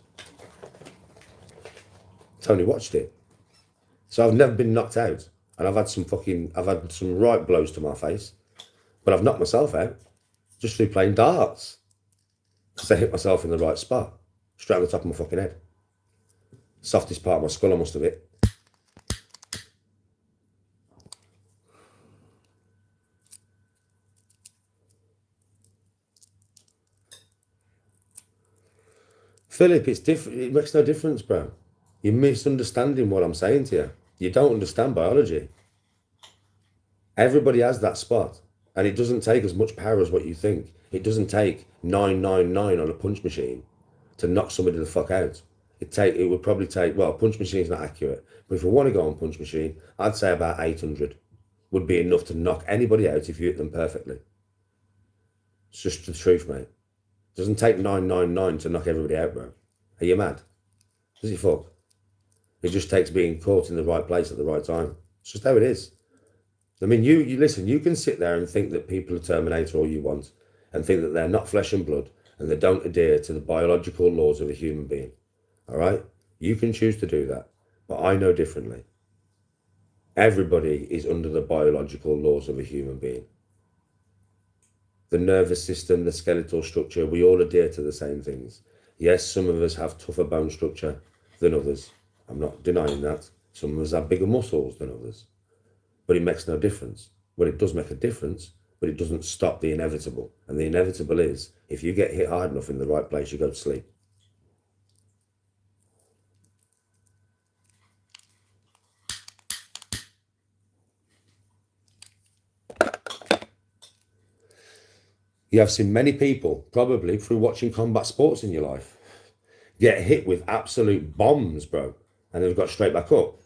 Tony watched it. So I've never been knocked out, and I've had some right blows to my face, but I've knocked myself out just through playing darts, because I hit myself in the right spot, straight on the top of my fucking head. Softest part of my skull I must have hit. Philip, it's different. It makes no difference, bro. You're misunderstanding what I'm saying to you. You don't understand biology. Everybody has that spot, and it doesn't take as much power as what you think. It doesn't take 999 on a punch machine to knock somebody the fuck out. It would probably take, well, punch machine's not accurate, but if you want to go on punch machine, I'd say about 800 would be enough to knock anybody out if you hit them perfectly. It's just the truth, mate. It doesn't take 999 to knock everybody out, bro. Are you mad? Does it fuck? It just takes being caught in the right place at the right time. It's just how it is. I mean, you listen, you can sit there and think that people are Terminator all you want and think that they're not flesh and blood and they don't adhere to the biological laws of a human being. All right? You can choose to do that, but I know differently. Everybody is under the biological laws of a human being. The nervous system, the skeletal structure, we all adhere to the same things. Yes, some of us have tougher bone structure than others. I'm not denying that. Some of us have bigger muscles than others. But it makes no difference. Well, it does make a difference, but it doesn't stop the inevitable. And the inevitable is, if you get hit hard enough in the right place, you go to sleep. You have seen many people, probably through watching combat sports in your life, get hit with absolute bombs, bro, and they've got straight back up.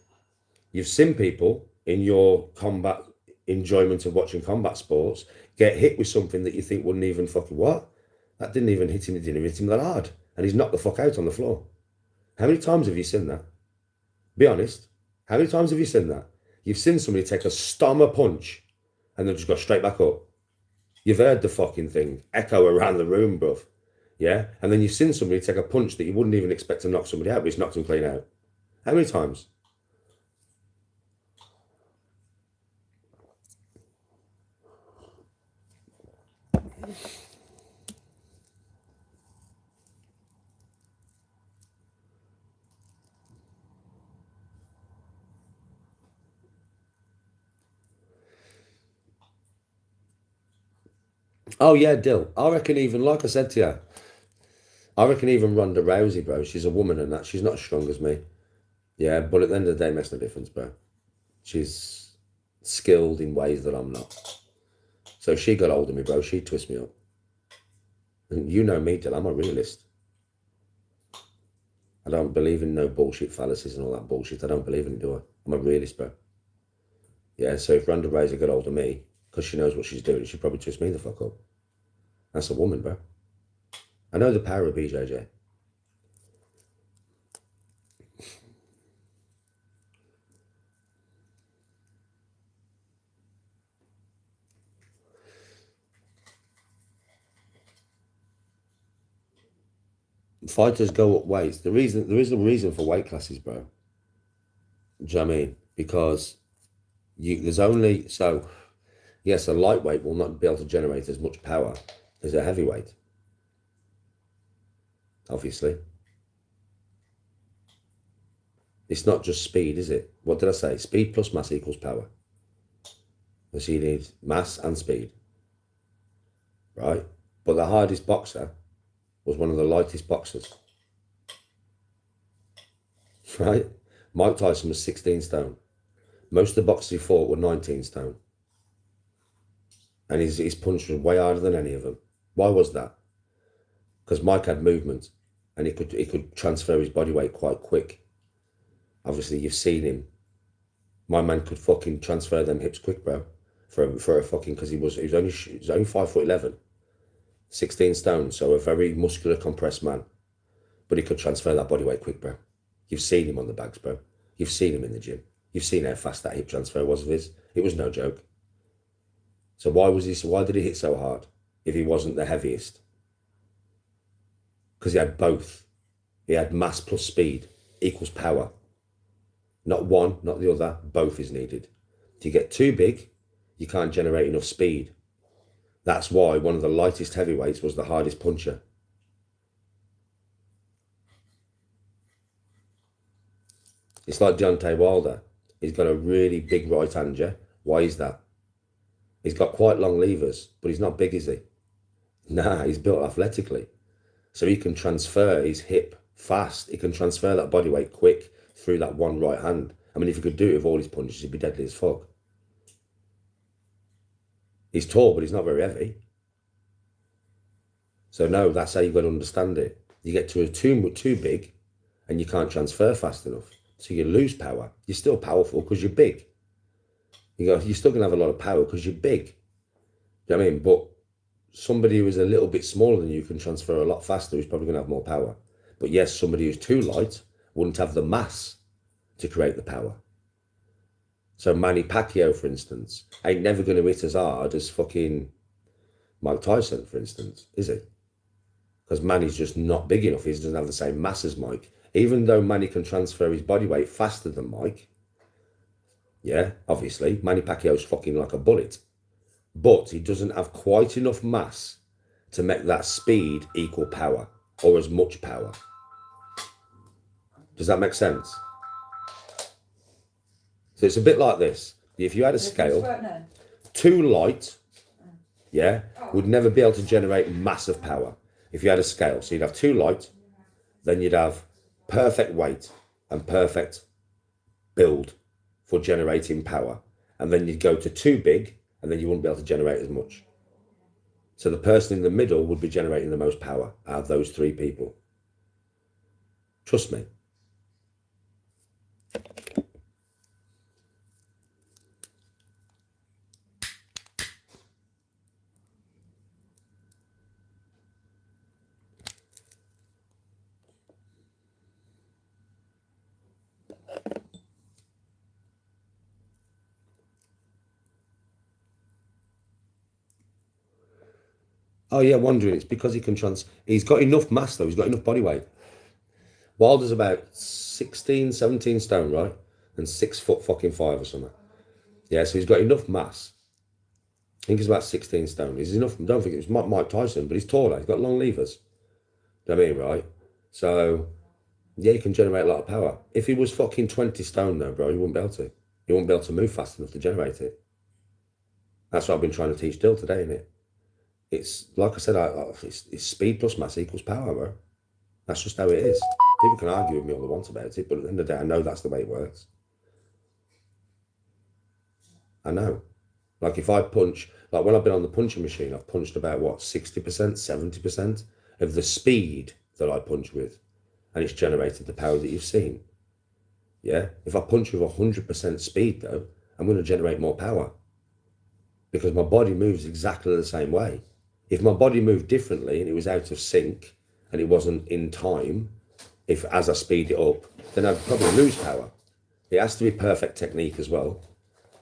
You've seen people in your combat enjoyment of watching combat sports get hit with something that you think wouldn't even fucking what? That didn't even hit him, it didn't even hit him that hard. And he's knocked the fuck out on the floor. How many times have you seen that? Be honest. How many times have you seen that? You've seen somebody take a stomach punch and they've just got straight back up. You've heard the fucking thing echo around the room, bruv. Yeah? And then you've seen somebody take a punch that you wouldn't even expect to knock somebody out, but he's knocked them clean out. How many times? Oh yeah, Dill. I reckon even, like I said to you, I reckon even Ronda Rousey, bro, she's a woman and that, she's not as strong as me. Yeah, but at the end of the day, it makes no difference, bro. She's skilled in ways that I'm not. So if she got hold of me, bro, she'd twist me up. And you know me, Dill, I'm a realist. I don't believe in no bullshit fallacies and all that bullshit. I don't believe in it, do I? I'm a realist, bro. Yeah, so if Ronda Rousey got hold of me, because she knows what she's doing, she'd probably twist me the fuck up. That's a woman, bro. I know the power of BJJ. Fighters go up weights. There is a reason for weight classes, bro. Do you know what I mean? Because there's only, so yes, a lightweight will not be able to generate as much power as a heavyweight. Obviously. It's not just speed, is it? What did I say? Speed plus mass equals power. So you need mass and speed. Right? But the hardest boxer was one of the lightest boxers. Right? Mike Tyson was 16 stone. Most of the boxers he fought were 19 stone. And his punch was way harder than any of them. Why was that? Because Mike had movement and he could transfer his body weight quite quick. Obviously, you've seen him. My man could fucking transfer them hips quick, bro. For a fucking, because he was only 5'11", 16 stone, so a very muscular, compressed man. But he could transfer that body weight quick, bro. You've seen him on the bags, bro. You've seen him in the gym. You've seen how fast that hip transfer was of his. It was no joke. So why did he hit so hard if he wasn't the heaviest? Because he had both. He had mass plus speed equals power. Not one, not the other. Both is needed. If you get too big, you can't generate enough speed. That's why one of the lightest heavyweights was the hardest puncher. It's like Deontay Wilder. He's got a really big right hand, yeah? Why is that? He's got quite long levers, but he's not big, is he? Nah, he's built athletically. So he can transfer his hip fast. He can transfer that body weight quick. through that one right hand. I mean, if he could do it with all his punches, he'd be deadly as fuck. He's tall, but he's not very heavy. So no, that's how you've got to understand it. You get to a too big and you can't transfer fast enough. So you lose power. You're still powerful because you're big. You're still going to have a lot of power because you're big. You know what I mean? But somebody who is a little bit smaller than you can transfer a lot faster, who's probably going to have more power. But yes, somebody who's too light wouldn't have the mass to create the power. So Manny Pacquiao, for instance, ain't never going to hit as hard as fucking Mike Tyson, for instance, is he? Because Manny's just not big enough. He doesn't have the same mass as Mike. Even though Manny can transfer his body weight faster than Mike, yeah, obviously, Manny Pacquiao's fucking like a bullet. But he doesn't have quite enough mass to make that speed equal power, or as much power. Does that make sense? So it's a bit like this. If you had a scale, too light, yeah, would never be able to generate massive power. If you had a scale, so you'd have too light, then you'd have perfect weight and perfect build for generating power. And then you'd go to too big, and then you wouldn't be able to generate as much. So the person in the middle would be generating the most power out of those three people. Trust me. Oh yeah, wondering. It's because he can he's got enough mass though, he's got enough body weight. Wilder's about 16, 17 stone, right? And 6'5" or something. Yeah, so he's got enough mass. I think he's about 16 stone. He's enough, I don't think it was Mike Tyson, but he's taller, he's got long levers. Do you know what I mean, right? So, yeah, he can generate a lot of power. If he was fucking 20 stone though, bro, he wouldn't be able to. He wouldn't be able to move fast enough to generate it. That's what I've been trying to teach Dill today, innit? It's like I said, it's speed plus mass equals power, bro. That's just how it is. People can argue with me all they want about it, but at the end of the day, I know that's the way it works. I know. Like if I punch, like when I've been on the punching machine, I've punched about what, 60%, 70% of the speed that I punch with, and it's generated the power that you've seen. Yeah. If I punch with 100% speed though, I'm going to generate more power because my body moves exactly the same way. If my body moved differently and it was out of sync and it wasn't in time, if as I speed it up, then I'd probably lose power. It has to be perfect technique as well,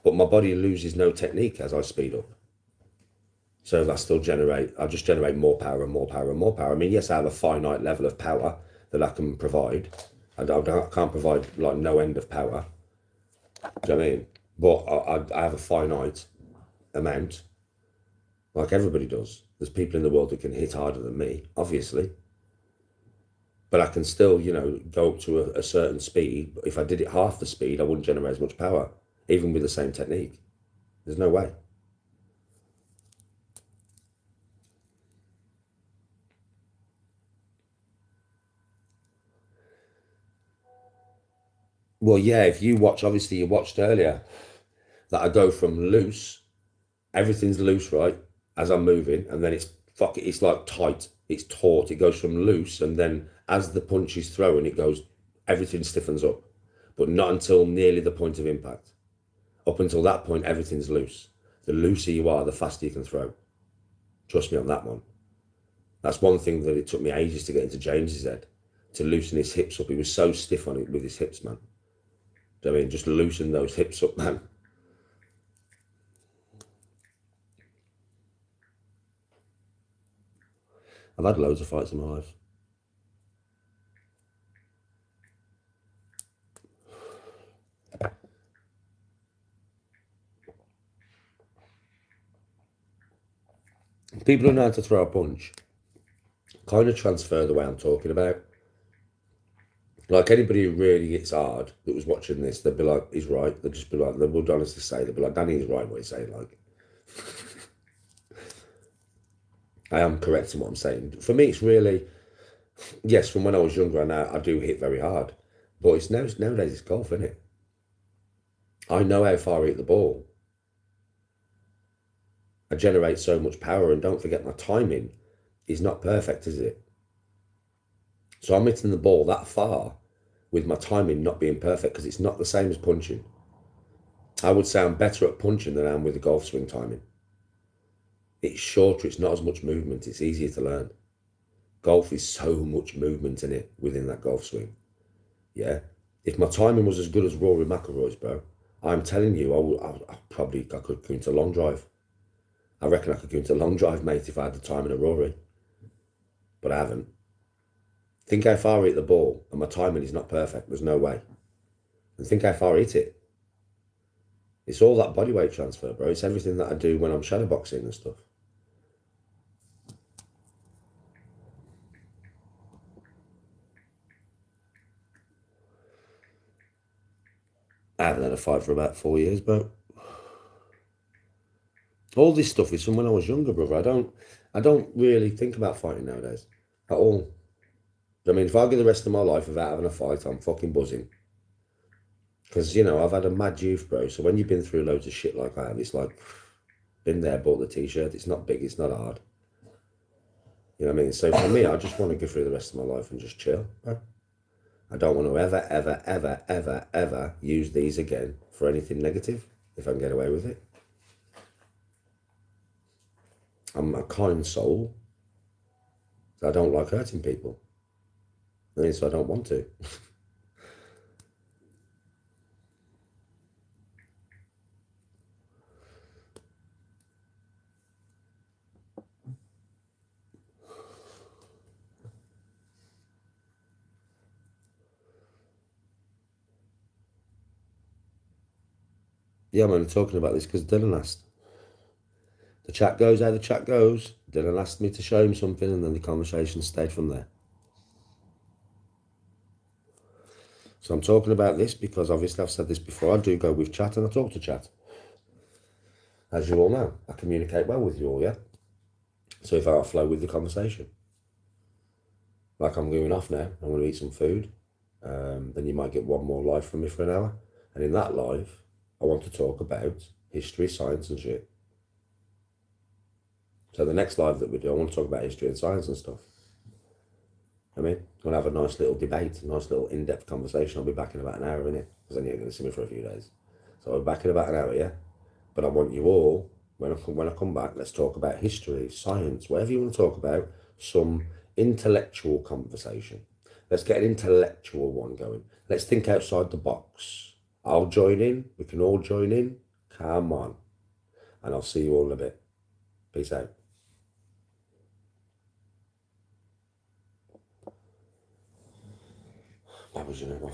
but my body loses no technique as I speed up. So I just generate more power and more power and more power. I mean, yes, I have a finite level of power that I can provide. I can't provide like no end of power. Do you know what I mean? But I have a finite amount, like everybody does. There's people in the world that can hit harder than me, obviously. But I can still, you know, go up to a certain speed. But if I did it half the speed, I wouldn't generate as much power, even with the same technique. There's no way. Well, yeah, if you watch, obviously you watched earlier that I go from loose, everything's loose, right, as I'm moving, and then it's like tight, it's taut, it goes from loose, and then as the punch is thrown, it goes, everything stiffens up, but not until nearly the point of impact. Up until that point, everything's loose. The looser you are, the faster you can throw. Trust me on that one. That's one thing that it took me ages to get into James's head, to loosen his hips up. He was so stiff on it with his hips, man. I mean, just loosen those hips up, man. I've had loads of fights in my life. People who know how to throw a punch kind of transfer the way I'm talking about. Like anybody who really gets hard that was watching this, they'd be like, he's right. They'd just be like, they would honestly say, they'd be like, Danny's right what he's saying, like. I am correct in what I'm saying. For me, it's really, yes, from when I was younger, and I do hit very hard. But it's nowadays it's golf, isn't it? I know how far I hit the ball. I generate so much power, and don't forget my timing is not perfect, is it? So I'm hitting the ball that far with my timing not being perfect, because it's not the same as punching. I would say I'm better at punching than I am with the golf swing timing. It's shorter, it's not as much movement, it's easier to learn. Golf is so much movement in it within that golf swing. Yeah. If my timing was as good as Rory McIlroy's, bro, I'm telling you, I could go into long drive. I reckon I could go into long drive, mate, if I had the timing of Rory. But I haven't. Think how far I hit the ball, and my timing is not perfect. There's no way. And think how far I hit it. It's all that body weight transfer, bro. It's everything that I do when I'm shadowboxing and stuff. I haven't had a fight for about 4 years, bro. All this stuff is from when I was younger, brother. I don't really think about fighting nowadays at all. I mean, if I get the rest of my life without having a fight, I'm fucking buzzing. Because, you know, I've had a mad youth, bro. So when you've been through loads of shit like I have, it's like, been there, bought the t-shirt. It's not big, it's not hard. You know what I mean? So for me, I just want to go through the rest of my life and just chill, bro. I don't want to ever use these again for anything negative, if I can get away with it. I'm a kind soul, so I don't like hurting people. And so I don't want to. Yeah, I'm only talking about this because Dylan asked. The chat goes how the chat goes. Dylan asked me to show him something, and then the conversation stayed from there. So I'm talking about this because obviously I've said this before. I do go with chat and I talk to chat. As you all know, I communicate well with you all, yeah? So if I flow with the conversation. Like I'm going off now, I'm going to eat some food. Then you might get one more live from me for an hour. And in that live, I want to talk about history, science and shit. So the next live that we do, I want to talk about history and science and stuff. I mean, we'll have a nice little debate, a nice little in-depth conversation. I'll be back in about an hour, innit? Because then you're going to see me for a few days. So I'll be back in about an hour, yeah? But I want you all, when I come back, let's talk about history, science, whatever you want to talk about, some intellectual conversation. Let's get an intellectual one going. Let's think outside the box. I'll join in. We can all join in. Come on. And I'll see you all in a bit. Peace out. That was, you know,